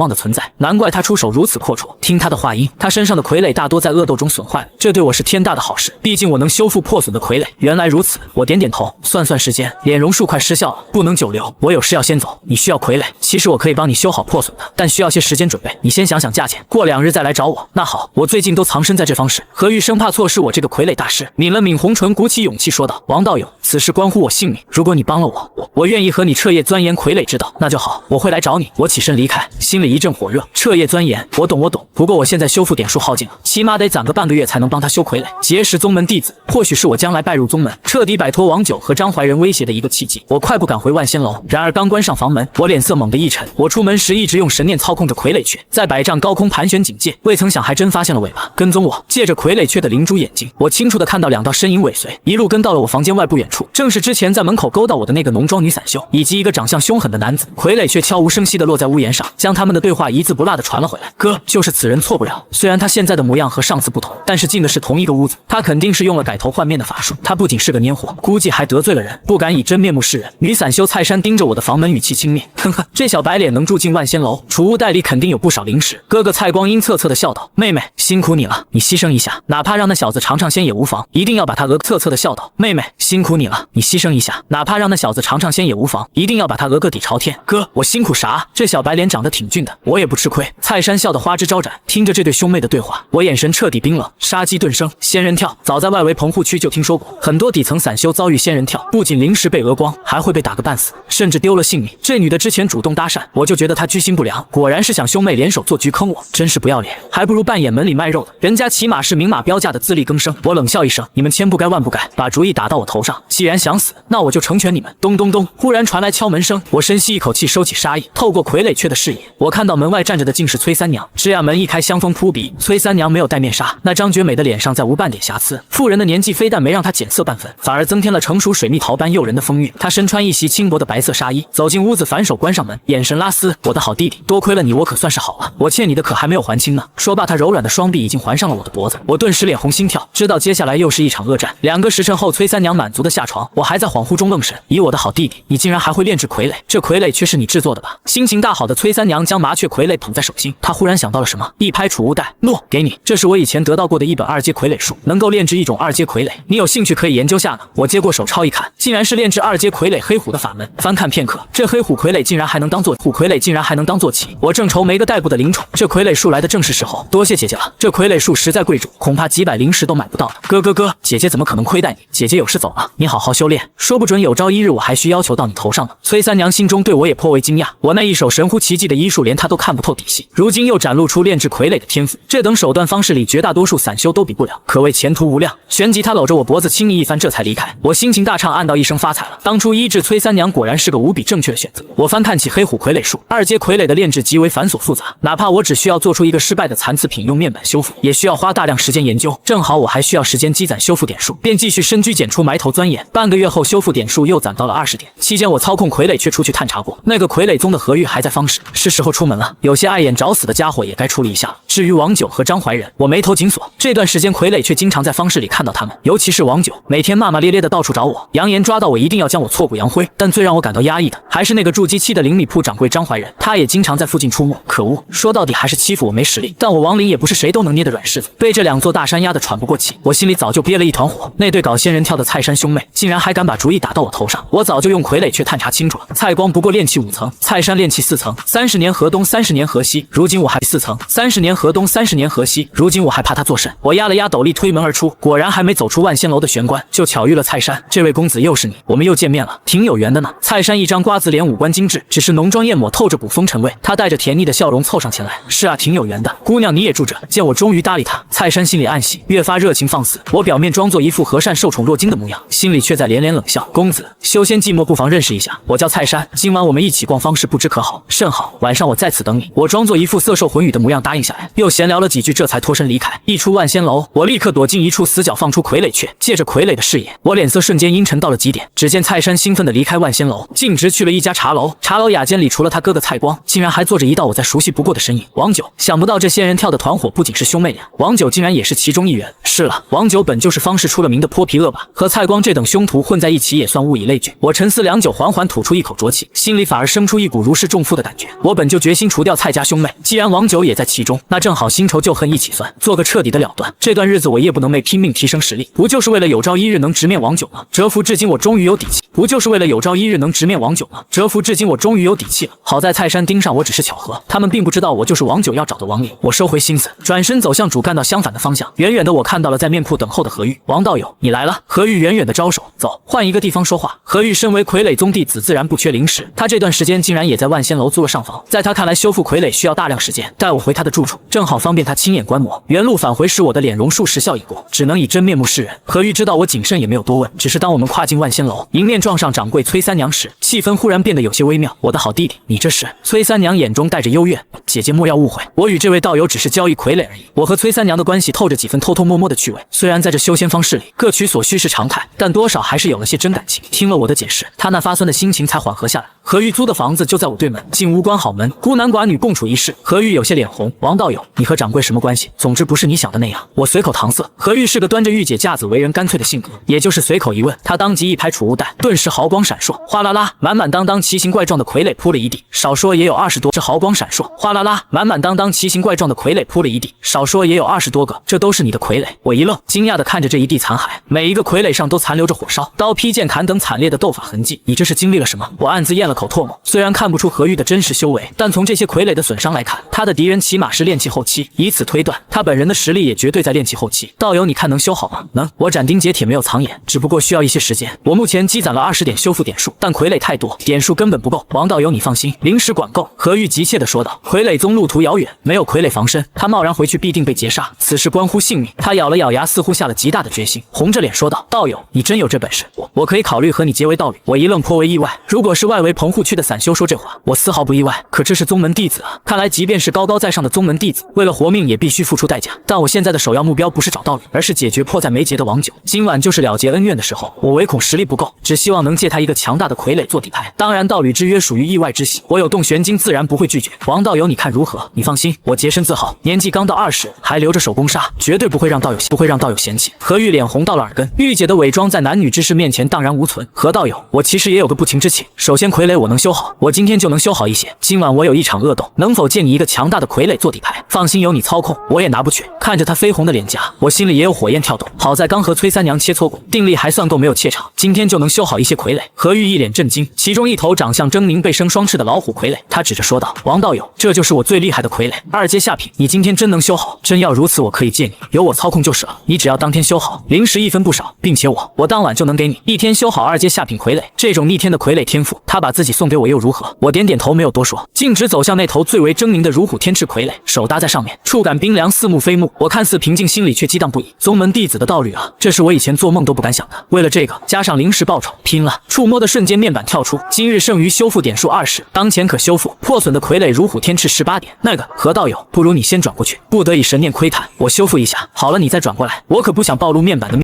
的存在。难怪他出手如此阔绰。听他的话音，他身上的傀儡大多在恶斗中损坏了，这对我是天大的好事，毕竟我能修复破损的傀儡。原来如此，我点点头，算算时间，脸容术快失效了，不能久留，我有事要先走。你需要傀儡？其实我可以帮你修好破损的，但需要些时间准备，你先想想价钱，过2日再来找我。那好，我最近都藏身在这方式。何玉生怕错失我这个傀儡大师，抿了抿红唇，鼓起勇气说道：“王道友，此事关乎我性命，如果你帮了我愿意和你彻夜钻研傀儡之道。那就好，我会来找你。”我起身离开，心里一阵火热。彻夜钻研，我懂。不过我现在修复点数耗尽了，起码得攒个半个月才能帮他修傀儡。结识宗门弟子，或许是我将来拜入宗门，彻底摆脱王九和张怀仁威胁的一个契机。我快步赶回万仙楼，然而刚关上房门，我脸色猛地一沉。我出门时一直用神念操控着傀儡雀，在100丈高空盘旋警戒，未曾想还真发现了尾巴，跟踪我。借着傀儡雀的灵珠眼睛，我清楚地看到2道身影尾随，一路跟到了我房间外不远处，正是之前在门口勾到我的那个浓妆女散修，以及一个长相凶狠的男子。傀儡雀悄无声息地落在屋檐上，将他们的对话一字不落地传了回来。哥，就是此人错不了。虽然他现在的模样和上次不同，但是进的是同一个屋子，他肯定是用了改头换面的法术。他不仅是个蔫货，估计还得罪了人，不敢以真面目示人。女散修蔡山盯着我的房门，语气轻蔑：“呵呵，这小白脸能住进万仙楼，储物袋里肯定有不少零食。”哥哥蔡光阴恻恻地笑道：“妹妹，辛苦你了，你牺牲一下，哪怕让那小子尝尝鲜也无妨，一定要把他恻恻地笑道：妹妹，辛苦你了，你牺牲一下，哪怕让那小子尝尝鲜也无妨，一定要把他个底朝天。哥，我辛苦啥？这小白脸长得挺俊的，我也不吃亏。”蔡山笑得花枝招展，听着这对兄妹的对话，我眼神彻底冰冷。杀鸡顿生，仙人跳，早在外围棚户区就听说过，很多底层散修遭遭遇仙人跳，不仅灵石被讹光，还会被打个半死，甚至丢了性命。这女的之前主动搭讪，我就觉得她居心不良，果然是想兄妹联手做局坑我，真是不要脸，还不如扮演门里卖肉的，人家起码是明码标价的自力更生。我冷笑一声，你们千不该万不该，把主意打到我头上，既然想死，那我就成全你们。咚咚咚，忽然传来敲门声，我深吸一口气，收起杀意，透过傀儡雀的视野，我看到门外站着的竟是崔三娘。吱呀，门一开，香风扑鼻，崔三娘没有戴面纱，那张绝美的脸上再无半点瑕疵，妇人的年纪非但没让她减色半分，反而增添了成熟水蜜桃般诱人的风韵。她身穿一袭轻薄的白色纱衣，走进屋子，反手关上门，眼神拉丝，我的好弟弟，多亏了你，我可算是好了，我欠你的可还没有还清呢。说罢，她柔软的双臂已经环上了我的脖子，我顿时脸红心跳，知道接下来又是一场恶战。2个时辰后，崔三娘满足的下床，我还在恍惚中愣神，以我的好弟弟，你竟然还会炼制傀儡，这傀儡却是你制作的吧？心情大好的崔三娘将麻雀傀儡捧在手心，她忽然想到了什么，一拍储物袋，诺，给你，这是我以前得到过的一本2阶傀儡术，能够炼制一种2阶傀儡，你有兴趣可以研究下呢。我接过手抄一看，竟然是炼制2阶傀儡黑虎的法门。翻看片刻，这黑虎傀儡竟然还能当做棋。我正愁没个代步的灵宠，这傀儡术来的正是时候，多谢姐姐了，这傀儡术实在贵重，恐怕几百灵石都买不到的。哥，姐姐怎么可能亏待你？姐姐有事走了，你好好修炼，说不准有朝一日我还需要求到你头上呢。崔三娘心中对我也颇为惊讶，我那一手神乎其技的医术连她都看不透底细，如今又展露出炼制傀儡的天赋，这等手段方式里绝大多数散修都比不了，可谓前途无量。旋即她搂着我脖子亲昵一番，这才离开。我心情大畅，暗道一声发财了，当初医治崔三娘果然是个无比正确的选择。我翻看起黑虎傀儡术，2阶傀儡的炼制极为繁琐复杂，哪怕我只需要做出一个失败的残次品用面板修复，也需要花大量时间研究。正好我还需要时间积攒修复点数，便继续深居简出埋头钻研。半个月后，修复点数又攒到了20点。期间我操控傀儡却出去探查过，那个傀儡宗的何玉还在方室，是时候出门了。有些碍眼找死的家伙也该处理一下了。至于王九和张怀仁，我眉头紧锁。这段时间傀儡却经常在方室里看到他们，尤其是王九，每天骂骂咧咧的到处找我，扬言抓到我一定要将我挫骨扬灰。但最让我感到压抑的还是那个筑基期的灵米铺掌柜张怀仁，他也经常在附近出没。可恶，说到底还是欺负我没实力，但我王林也不是谁都能捏的软柿子，被这2座大山压得喘不过气，我心里早就憋了一团火。那对搞仙人跳的蔡山兄妹竟然还敢把主意打到我头上，我早就用傀儡却探查清楚了。蔡光不过炼气5层，蔡山炼气4层，30年河东30年河西，如今我还4层，30年河东30年河西，如今我还怕他做甚？我压了压斗笠推门而出，果然还没走出万仙楼的玄关，就巧遇了蔡山。这位公子又是你，我们又见面了，挺有缘的呢。蔡山一张瓜子脸，五官精致，只是浓妆艳抹，透着股风尘味。他带着甜腻的笑容凑上前来，是啊，挺有缘的，姑娘你也住着。见我终于搭理他，蔡山心里暗喜，越发热情放肆。我表面装作一副和善受宠若惊的模样，心里却在连连冷笑。公子修仙寂寞，不妨认识一下，我叫蔡山，今晚我们一起逛方室，不知可好？甚好，晚上我在此等你。我装作一副色受魂语的模样答应下来，又闲聊了几句，这才脱身离开。一出万仙楼，我立刻躲进一处死角，放出傀儡雀，借着傀儡的视野，我脸色瞬间阴沉到了极点。只见蔡山兴奋地离开万仙楼，径直去了一家茶楼。茶楼雅间里，除了他哥哥蔡光，竟然还坐着一道我再熟悉不过的身影——王九。想不到这仙人跳的团伙不仅是兄妹俩，王九竟然也是其中一员。是了，王九本就是方氏出了名的泼皮恶霸，和蔡光这等凶徒混在一起也算物以类聚。我沉思良久，缓缓吐出一口浊气，心里反而生出一股如释重负的感觉。我本就决心除掉蔡家兄妹，既然王九也在其中，那正好新仇旧恨一起算，做个彻底的了断。这段日子我夜不能寐，拼命提升实力，不就是为了有朝一日能直面王九吗？蛰伏至今，我终于有底气。不就是为了有朝一日能直面王九吗？蛰伏至今，我终于有底气了。好在蔡山盯上我只是巧合，他们并不知道我就是王九要找的王林。我收回心思，转身走向主干道相反的方向。远远的我看到了在面铺等候的何玉。王道友，你来了。何玉远远的招手，走，换一个地方说话。何玉身为傀儡宗弟子，自然不缺灵石，他这段时间竟然也在万仙楼租了上房。在他看来，修复傀儡需要大量时间，带我回他的住处，正好方便他亲眼观摩。原路返回时，我的脸容数十笑已过，只能以真面目示人。何玉知道我谨慎，也没有多问，只是当我们跨进万仙楼，迎面撞上掌柜崔三娘时，气氛忽然变得有些微妙。我的好弟弟，你这是？崔三娘眼中带着幽怨，姐姐莫要误会，我与这位道友只是交易傀儡而已。我和崔三娘的关系透着几分偷偷摸摸的趣味，虽然在这修仙方式里各取所需是常态，但多少还是有了些真感情。听了我的解释，他那发酸的心情才缓和下来。何玉租的房子就在我对门，竟无关好门，孤男寡女共处一室。何玉有些脸红，王道友，你和掌柜什么关系？总之不是你想的那样。我随口搪塞。何玉是个端着玉姐架子、为人干脆的性格，也就是随口一问，他当即一拍储物袋，顿时豪光闪烁，哗啦啦，满满当当奇形怪状的傀儡铺了一地，少说也有20多。这豪光闪烁，哗啦啦，满满当当奇形怪状的傀儡铺了一地，少说也有20多个，这都是你的傀儡？我一愣，惊讶地看着这一地残骸，每一个傀儡上都残留着火烧、刀劈、剑砍等惨烈的斗法痕迹。你这是经历了什么？我暗自咽了了口唾沫。虽然看不出何玉的真实修为，但从这些傀儡的损伤来看，他的敌人起码是炼气后期，以此推断，他本人的实力也绝对在炼气后期。道友，你看能修好吗？能。我斩钉截铁没有藏眼，只不过需要一些时间。我目前积攒了20点修复点数，但傀儡太多，点数根本不够。王道友，你放心，临时管够。何玉急切地说道。傀儡宗路途遥远，没有傀儡防身，他贸然回去必定被劫杀，此事关乎性命。他咬了咬牙，似乎下了极大的决心，红着脸说道：“道友，你真有这本事，我可以考虑和你结为道侣。”我一愣，颇为意外。如果是外围棚户区的散修说这话，我丝毫不意外。可这是宗门弟子啊！看来即便是高高在上的宗门弟子，为了活命也必须付出代价。但我现在的首要目标不是找道侣，而是解决迫在眉睫的王九。今晚就是了结恩怨的时候，我唯恐实力不够，只希望能借他一个强大的傀儡做底牌。当然，道侣之约属于意外之喜，我有动玄经，自然不会拒绝。王道友，你看如何？你放心，我洁身自好，年纪刚到20，还留着手工杀，绝对不会让道友嫌弃。何玉脸红到了耳根，玉姐的伪装在男女之事面前荡然无存。何道友，我其实也有个不情之请。首先，傀儡我能修好，我今天就能修好一些。今晚我有一场恶斗，能否借你一个强大的傀儡做底牌？放心，有你操控，我也拿不去。看着他绯红的脸颊，我心里也有火焰跳动。好在刚和崔三娘切磋过，定力还算够，没有怯场。今天就能修好一些傀儡。何玉一脸震惊，其中一头长相狰狞、背生双翅的老虎傀儡，他指着说道：“王道友，这就是我最厉害的傀儡，2阶下品。你今天真能修好？真要如此，我可以借你，由我操控就是了。你只要当天修好，零食1分不少，并且我当晚就能给你1天修好2阶下品傀儡。这种逆天的傀儡天赋，他把自己送给我又如何？”我点点头，没有多说，径直走向那头最为狰狞的如虎天翅傀儡，手搭在上面，触感冰凉，似木非木。我看似平静，心里却激荡不已。宗门弟子的道侣啊，这是我以前做梦都不敢想的。为了这个，加上临时报酬，拼了！触摸的瞬间，面板跳出，今日剩余修复点数20，当前可修复破损的傀儡如虎天翅18点。那个何道友，不如你先转过去，不得已神念窥探，我修复一下。好了，你再转过来，我可不想暴露面板的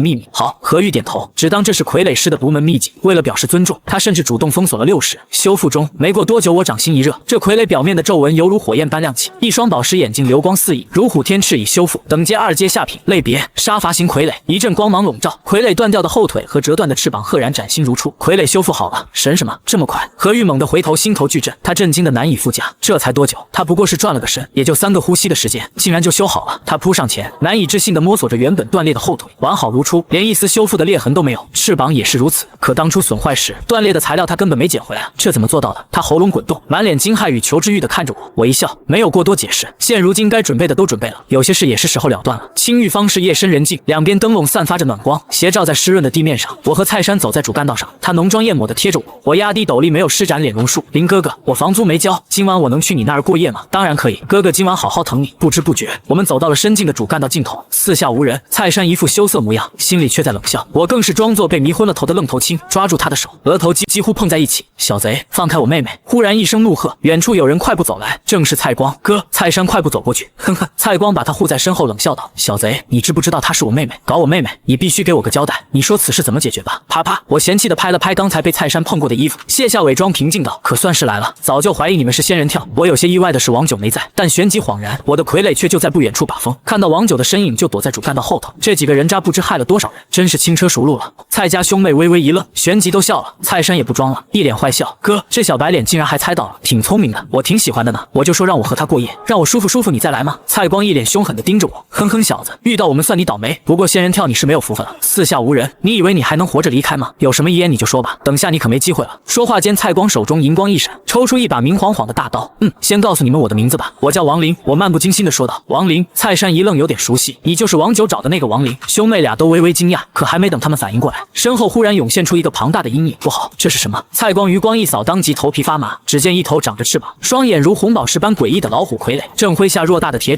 秘密。好，何玉点头，只当这是傀儡师的独门秘籍。为了表示尊重，他甚至主动封锁了60。修复中，没过多久，我掌心一热，这傀儡表面的皱纹犹如火焰般亮起，一双宝石眼睛流光四溢。如虎天翅已修复，等阶2阶下品，类别杀伐型傀儡。一阵光芒笼罩，傀儡断掉的后腿和折断的翅膀赫然崭新如初。傀儡修复好了，神什么？这么快？何玉猛地回头，心头巨震，他震惊的难以复加。这才多久？他不过是转了个身，也就3个呼吸的时间，竟然就修好了。他扑上前，难以置信地摸索着原本断裂的后腿，完好如初，连一丝修复的裂痕都没有。翅膀也是如此，可当初损坏时断裂的材料他根本没捡回来，这怎么做到的？他喉咙滚动，满脸惊骇与求知欲地看着我。我一笑，没有过多解释。现如今该准备的都准备了，有些事也是时候了断了。青玉方室夜深人静，两边灯笼散发着暖光，斜照在湿润的地面上。我和蔡山走在主干道上，他浓妆艳抹地贴着我，我压低斗笠，没有施展脸容术。林哥哥，我房租没交，今晚我能去你那儿过夜吗？当然可以，哥哥今晚好好疼你。不知不觉，我们走到了深静的主干道尽头，四下无人。蔡山一副羞涩模样，心里却在冷笑。我更是装作被迷昏了头的愣头青，抓住他的手，额头几乎碰在一起。小贼，放开我妹妹！忽然一声怒喝，远处有人快步走来，正是蔡光。哥，蔡山快步走过去，哼哼。蔡光把他护在身后，冷笑道：“小贼，你知不知道她是我妹妹？搞我妹妹，你必须给我个交代。你说此事怎么解决吧？”啪啪，我嫌弃地拍了拍刚才被蔡山碰过的衣服，卸下伪装，平静道：“可算是来了，早就怀疑你们是仙人跳。”我有些意外的是王九没在，但旋即恍然，我的傀儡却就在不远处把风。看到王九的身影，就躲在主干道后头。这几个人渣不知害了多少人，真是轻车熟路了。蔡家兄妹微微一愣，旋即都笑了。蔡山也不装了，一脸坏笑：“哥，这小白脸竟然还猜到了，挺聪明的，我挺喜欢的呢。我就说让我和他过夜，让我舒服舒服，你再来吗？”蔡光一脸凶狠地盯着我，哼哼，小子，遇到我们算你倒霉。不过仙人跳你是没有福分了，四下无人，你以为你还能活着离开吗？有什么遗言你就说吧，等下你可没机会了。说话间，蔡光手中银光一闪，抽出一把明晃晃的大刀。先告诉你们我的名字吧，我叫王林。我漫不经心地说道。王林。蔡山一愣，有点熟悉，你就是王九找的那个王林？兄妹俩都微微惊讶，可还没等他们反应过来，身后忽然涌现出一个庞大的阴影。不好，这是什么？蔡光余光一扫，当即头皮发麻。只见一头长着翅膀，双眼如红宝石般诡异的老虎傀儡，正挥下偌大的铁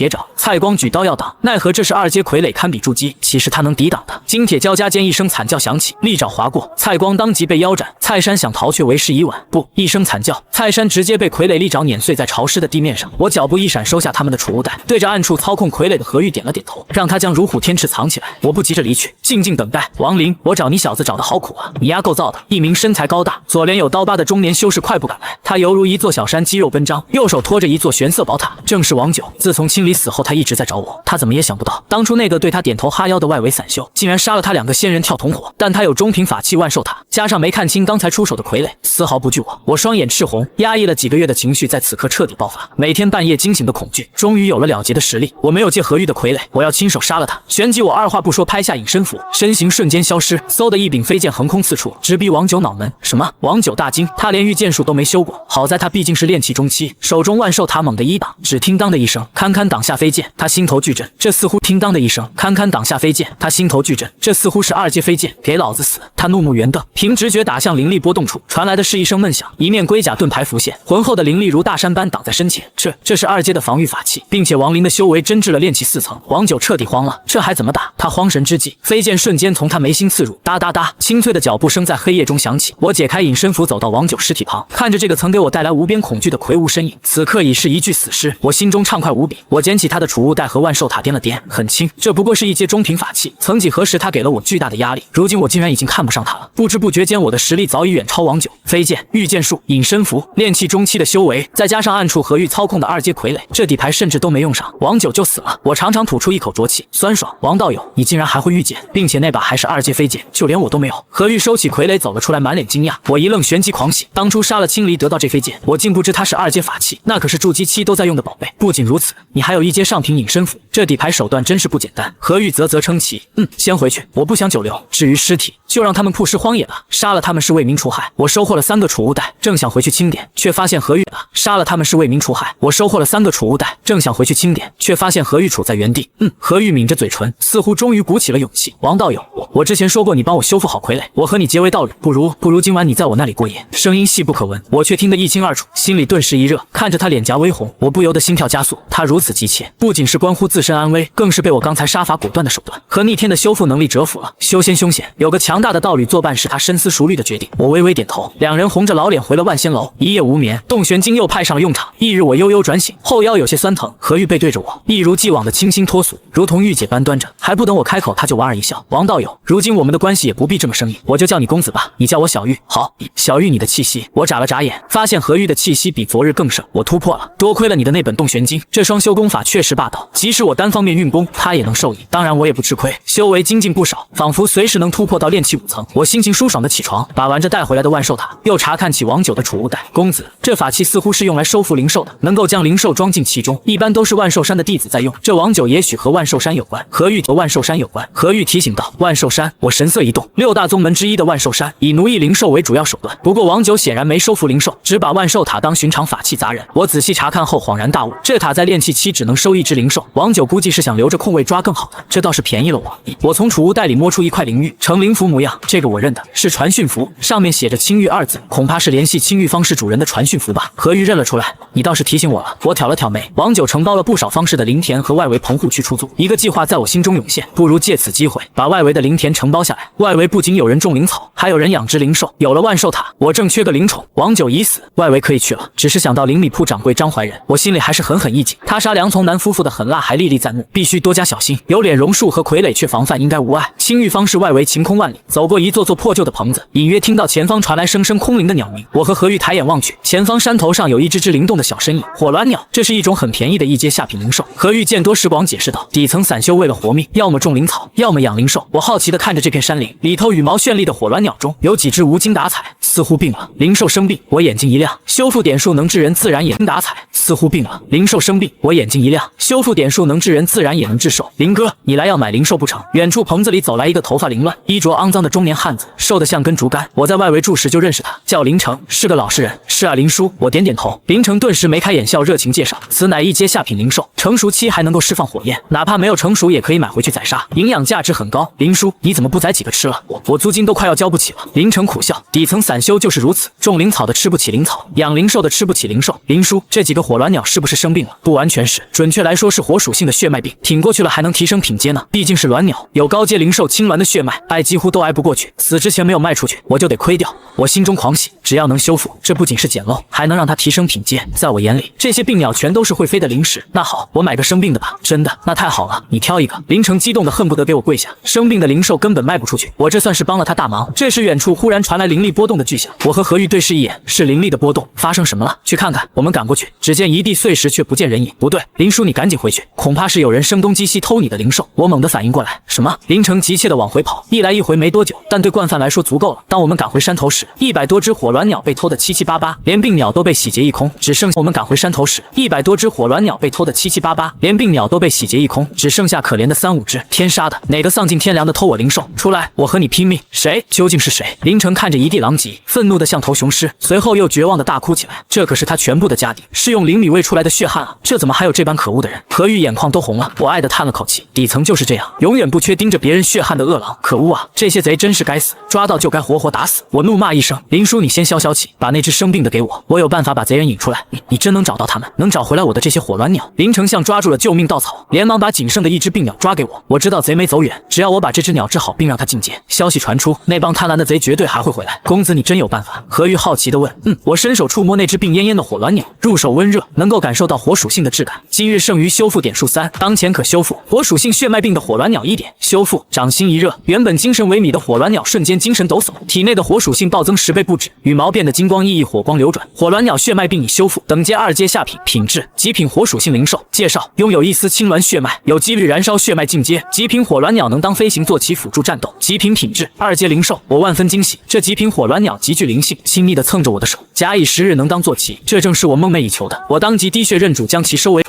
爪。蔡光举刀要挡，奈何这是2阶傀儡，堪比筑基，岂是他能抵挡的？金铁交加间，一声惨叫响起，利爪划过，蔡光当即被腰斩。蔡山想逃，却为时已晚。不，一声惨叫，蔡山直接被傀儡利爪碾碎在潮湿的地面上。我脚步一闪，收下他们的储物袋，对着暗处操控傀儡的何玉点了点头，让他将如虎天翅藏起来。我不急着离去，静静等待。王林，我找你小子找得好苦啊！你丫够造的！一名身材高大、左脸有刀疤的中年修士快步赶来，他犹如一座小山，肌肉奔张，右手托着一座玄色宝塔，正是王九。自从青离死后，他一直在找我。他怎么也想不到，当初那个对他点头哈腰的外围散修，竟然杀了他2个仙人跳同伙。但他有中品法器万寿塔，加上没看清刚才出手的傀儡，丝毫不惧我。我双眼赤红，压抑了几个月的情绪在此刻彻底爆发，每天半夜惊醒的恐惧，终于有了了结的实力。我没有借何玉的傀儡，傀儡，我要亲手杀了他。旋即我二话不说拍下隐身符，身形瞬间消失，嗖的一柄飞剑横空刺出，直逼王九脑门。什么？王九大惊，他连御剑术都没修过，好在他毕竟是炼气中期，手中万寿塔猛地一挡，只听当的一声，堪堪挡下飞剑，他心头巨震，这似乎听当的一声，堪堪挡下飞剑，他心头巨震，这似乎是二阶飞剑，给老子死！他怒目圆瞪，凭直觉打向灵力波动处，传来的是一声闷响，一面龟甲盾牌浮现，浑厚的灵力如大山般挡在身前。这是二阶的防御法器，并且亡灵的修为真至了炼气4层。王九彻底慌了，这还怎么打？他慌神之际，飞剑瞬间从他眉心刺入，哒哒哒，清脆的脚步声在黑夜中响起。我解开隐身符，走到王九尸体旁，看着这个曾给我带来无边恐惧的魁梧身影，此刻已是一具死尸，我心中畅快无比。我捡起他的储物袋和万寿塔掂了掂，很轻，这不过是一阶中品法器。曾几何时，他给了我巨大的压力，如今我竟然已经看不上他了。不知不觉间，我的实力早已远超王九。飞剑、御剑术、隐身符、炼气中期的修为，再加上暗处何玉操控的二阶傀儡，这底牌甚至都没用上，王九就死了。我长长吐出一口浊气，酸爽。王道友，你竟然还会御剑，并且那把还是二阶飞剑，就连我都没有。何玉收起傀儡走了出来，满脸惊讶。我一愣，旋即狂喜，当初杀了青离得到这飞剑，我竟不知它是二阶法器，那可是筑基期都在用的宝贝。不仅如此，你还有一阶上品隐身符，这底牌手段真是不简单。何玉啧啧称奇，先回去，我不想久留。至于尸体，就让他们曝尸荒野了，杀了他们是为民除害。我收获了3个储物袋，正想回去清点，却发现何玉了。杀了他们是为民除害。我收获了3个储物袋，正想回去清点，却发现何玉处在原地。何玉抿着嘴唇，似乎终于鼓起了勇气。王道友，我之前说过你帮我修复好傀儡，我和你结为道侣，不如今晚你在我那里过夜。声音细不可闻，我却听得一清二楚，心里顿时一热。看着他脸颊微红，我不由得心跳加速。他如此急切，不仅是关乎自身安危，更是被我刚才杀伐果断的手段和逆天的修复能力折服了。修仙凶险，有个强大的道侣作伴是他深思熟虑的决定。我微微点头，两人红着老脸回了万仙楼，一夜无眠。洞玄经又派上了用场。翌日我悠悠转醒，后腰有些酸疼，何玉背对着我，一如既往的清新脱俗，如同御姐般端着。还不等我开口，他就莞尔一笑：“王道友，如今我们的关系也不必这么生硬，我就叫你公子吧，你叫我小玉。”好，小玉，你的气息。我眨了眨眼，发现何玉的气息比昨日更盛。我突破了，多亏了你的那本洞玄经，这双修功法确实霸道，即使我单方面运功，他也能受益。当然我也不吃亏，修为精进不少，仿佛随时能突破到炼气5层。我心情舒爽的起床，把玩着带回来的万寿塔，又查看起王九的储物袋。公子，这法器似乎是用来收服灵兽的，能够将灵兽装进其中，一般都是万寿山的弟子在用。这王九也许和万寿山有关。何玉和万寿山有关。何玉提醒道：“万寿山。”我神色一动，6大宗门之一的万寿山以奴役灵兽为主要手段，不过王九显然没收服灵兽，只把万寿塔当寻常法器砸人。我仔细查看后恍然大悟，这塔在炼气期只能收1只灵兽，王九估计是想留着空位抓更好的，这倒是便宜了我。我从储物袋里摸出一块灵玉，呈灵符模样，这个我认得，是传讯符，上面写着青玉2字，恐怕是联系青玉方式主人的传讯符吧。何玉认了出来，你倒是提醒我了。我挑了挑眉，王九承包了不少方式的灵田和外围棚户区出租，一个计划在我心中涌现，不如借此机会把外围的灵田承包下来。外围不仅有人种灵草，还有人养殖灵兽，有了万寿塔，我正缺个灵宠。王九已死，外围可以去了。只是想到灵米铺掌柜张怀仁，我心里还是狠狠一紧。他杀梁从南夫妇的狠辣还历历在目，必须多加小心。有脸榕树和傀儡却防范应该无碍。青玉方是外围晴空万里，走过一座座破旧的棚子，隐约听到前方传来声声空灵的鸟鸣。我和何玉抬眼望去，前方山头上有一只灵动的小身影，火鸾鸟，这是一种很便宜的一阶下品灵兽。何玉见多识广解释道：“底层散修为了活命，要么种灵草，要么养灵兽。”我好奇地看着这片山林，里头羽毛绚丽的火鸾鸟中有几只无精打采，似乎病了。灵兽生病，我眼睛一亮，修复点数能治人，自然也能打采，似乎病了。灵兽生病，我眼睛一亮，修复点数能治人，自然也能治兽。林哥，你来要买灵兽不成？远处棚子里走来一个头发凌乱、衣着肮脏的中年汉子，瘦得像根竹竿。我在外围住时就认识他，叫林成，是个老实人。是啊，林叔。我点点头。林成顿时眉开眼笑，热情介绍，此乃一阶下品灵兽，成熟期还能够释放火焰，哪怕没有成熟也可以买回去宰杀，营养价值很高。林叔，你怎么不宰几个吃了？我租金都快要交不起了。林成苦笑，底层散修就是如此，种灵草的吃不起灵草，养灵兽的吃不起灵兽。林叔，这几个火鸾鸟是不是生病了？不完全是，准确来说是火属性的血脉病，挺过去了还能提升品阶呢。毕竟是鸾鸟，有高阶灵兽青鸾的血脉，挨几乎都挨不过去。死之前没有卖出去，我就得亏掉。我心中狂喜，只要能修复，这不仅是捡漏，还能让它提升品阶。在我眼里，这些病鸟全都是会飞的灵石。那好，我买个生病的吧。真的？那太好了，你挑一个。林成激动的恨不得给我跪下。生病的灵兽根本卖不出去，我这算是帮了他大忙。这时远处忽然传来灵力波动的巨响，我和何玉对视一眼，是灵力的波动，发生什么了？去看看。我们赶过去，只见一地碎石，却不见人影。不对，林叔你赶紧回去，恐怕是有人声东击西偷你的灵兽。我猛地反应过来，什么？林成急切的往回跑，一来一回没多久，但对惯犯来说足够了。当我们赶回山头时，100多只火鸾卵鸟被偷得七七八八，连病鸟都被洗劫一空，只剩下我们赶回山头时，100多只火卵鸟被偷得七七八八，连病鸟都被洗劫一空，只剩下可怜的3、5只。天杀的，哪个丧尽天良的偷我灵兽？出来，我和你拼命！谁？究竟是谁？林城看着一地狼藉，愤怒的像头雄狮，随后又绝望的大哭起来。这可是他全部的家底，是用灵里喂出来的血汗啊！这怎么还有这般可恶的人？何玉眼眶都红了，我爱的叹了口气，底层就是这样，永远不缺盯着别人血汗的恶狼。可恶啊！这些贼真是该死，抓到就该活活打死！我怒骂一声，林叔，你先消消气，把那只生病的给我，我有办法把贼人引出来。你真能找到他们，能找回来我的这些火卵鸟？林丞相抓住了救命稻草，连忙把仅剩的一只病鸟抓给我。我知道贼没走远，只要我把这只鸟治好，并让它进阶。消息传出，那帮贪婪的贼绝对还会回来。公子，你真有办法？何玉好奇地问。我伸手触摸那只病恹恹的火卵鸟，入手温热，能够感受到火属性的质感。今日剩余修复点数3，当前可修复火属性血脉病的火卵鸟1点。修复，掌心一热，原本精神萎靡的火卵鸟瞬间精神抖擞，体内的火属性暴增10倍不止，羽毛变得金光熠熠，火光流转。火卵鸟血脉病已修复，等阶2阶下品，品质极品火属性灵兽。介绍：拥有一丝青鸾血脉，有几率燃烧血脉进阶。极品火卵鸟能当飞行坐骑辅助战斗。极品品质2阶灵兽，我万分惊喜。这极品火卵鸟极具灵性，亲昵地蹭着我的手。假以时日能当坐骑，这正是我梦寐以求的。我当即滴血认主，将其收为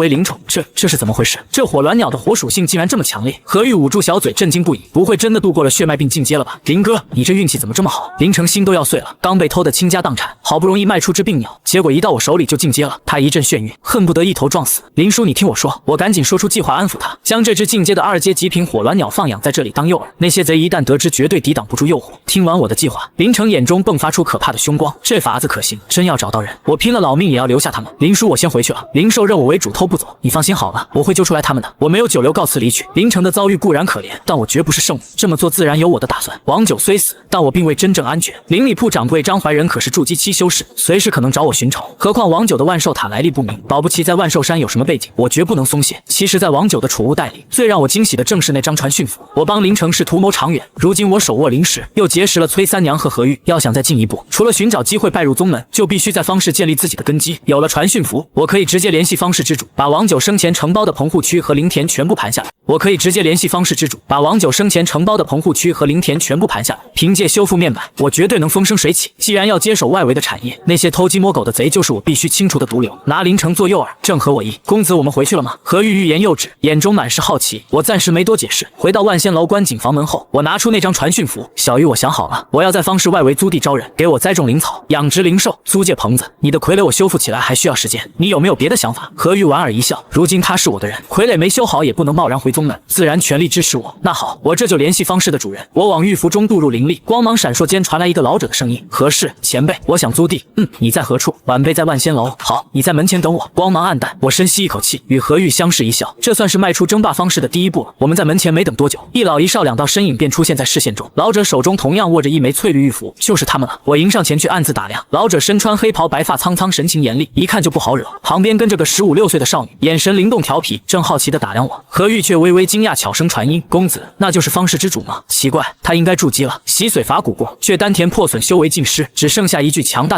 灵宠。这是怎么回事？这火卵鸟的火属性竟然这么强烈！何玉捂住小嘴，震惊不已。不会真的度过了血脉病进阶了吧？林哥，你这运气怎么这么好？林城心都要碎了，刚被偷得倾家荡产，好不容易卖出只病鸟，结果一到我手里就进阶了。他一阵眩晕，恨不得一头撞死。林叔，你听我说，我赶紧说出计划安抚他，将这只进阶的2阶极品火卵鸟放养在这里当诱饵。那些贼一旦得知，绝对抵挡不住诱惑。听完我的计划，林城眼中迸发出可怕的凶光。这法子可行，真要找到人，我拼了老命也要留下他们。林叔，我先回去了。灵兽认我为主，偷不走。你放心好了，我会救出来他们的。我没有久留，告辞离去。林城的遭遇固然可怜，但我绝不是圣母，这么做自然有我的打算。王九虽死，但我并未真正安全。灵里铺掌柜张怀仁可是筑基期修士，随时可能找我寻仇。何况王九的万寿塔来历不明，保不齐在万寿山有什么背景，我绝不能松懈。其实，在王九的储物袋里，最让我惊喜的正是那张传讯符。我帮林城是图谋长远，如今我手握灵石，又结识了崔三娘和何玉，要想再进一步，除了寻找机会拜入宗门，就必须在方氏建立自己的根基。有了传讯符，我可以直接联系方氏之主，把王九生前承包的棚户区和灵田全部盘下来。凭借修复面板，我绝对能风生水起。既然要接手外围的产业，那些偷鸡摸狗的贼就是我必须清除的毒瘤。拿林城做诱饵，正合我意。公子，我们回去了吗？何玉欲言又止，眼中满是好奇。我暂时没多解释。回到万仙楼关紧房门后，我拿出那张传讯符。小玉，我想好了，我要在方氏外围租地招人，给我栽种灵草，养殖灵兽，租借棚子。你的傀儡我修复起来还需要时间，你有没有别的想法？何玉莞尔一笑，如今他是我的人，傀儡没修好也不能贸然回宗门，自然全力支持我。那好，我这就联系方氏的主人。我往玉符中渡入灵力，光芒闪烁间传来一个老者的声音：何事？前辈，我想租地。你在何处？晚辈在万仙楼。好，你在门前等我。光芒暗淡，我深吸一口气，与何玉相视一笑，这算是迈出争霸方氏的第一步了。我们在门前没等多久，一老一少2道身影便出现在视线中，老者手中同样握着一枚翠绿玉符，就是他们了。我迎上前去暗自打量，老者身穿黑袍，白发苍苍，神情严厉，一看就不好惹。旁边跟着个15、16岁的少女，眼神灵动调皮，正好奇地打量我。何玉却微微惊讶，悄声传音：公子，那就是方氏之主吗？奇怪，他应该筑基了。洗髓法古过，却丹田破损修为尽失，只剩下一具强大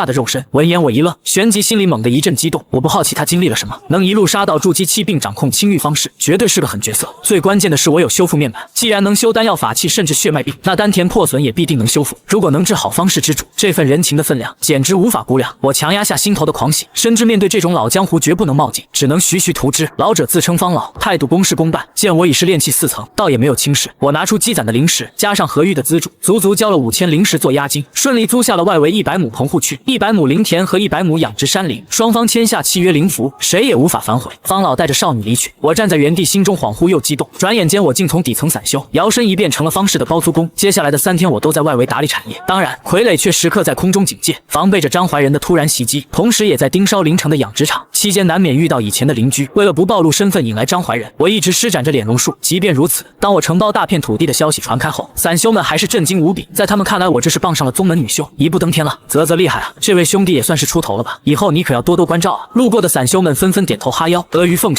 的肉身。闻言我一愣，旋即心里猛地一阵激动。我不好奇他经历了什么，能一路杀到筑基期并掌控青玉方氏，绝对是个狠角色。最关键的是我有修复面板，既然能修丹药法器，甚至血脉病，那丹田破损也必定能修复。如果能治好方氏之主，这份人情的分量简直无法估量。我强压下心头的狂喜，深知面对这种老江湖绝不能冒进，只能徐徐图之。老者自称方老，态度公事公办，见我已是炼气4层，倒也没有轻视。我拿出积攒的灵石，加上何玉的资助，足足交了5000灵石做押金，顺利租下了外围100亩棚户区、100亩灵田和100亩养殖山林。双方签下契约灵符，谁也无法反悔。方老带着少女离去，我站在原地，心中恍惚又激动。转眼间，我竟从底层散修，摇身一变成了方氏的包租公。接下来的3天，我都在外围打理产业，当然，傀儡却时刻在空中警戒，防备着张怀仁的突然袭击，同时也在盯梢灵城的养殖场。期间难免遇到以前的邻居，为了不暴露身份引来张怀仁，我一直施展着脸容术。即便如此，当我承包大片土地的消息传开后，散修们还是震惊无比。在他们看来，我这是傍上了宗门女修，一步登天了。啧，厉害啊！这位兄弟也算是出头了吧？以后你可要多多关照啊！路过的散修们纷纷点头哈腰，阿谀奉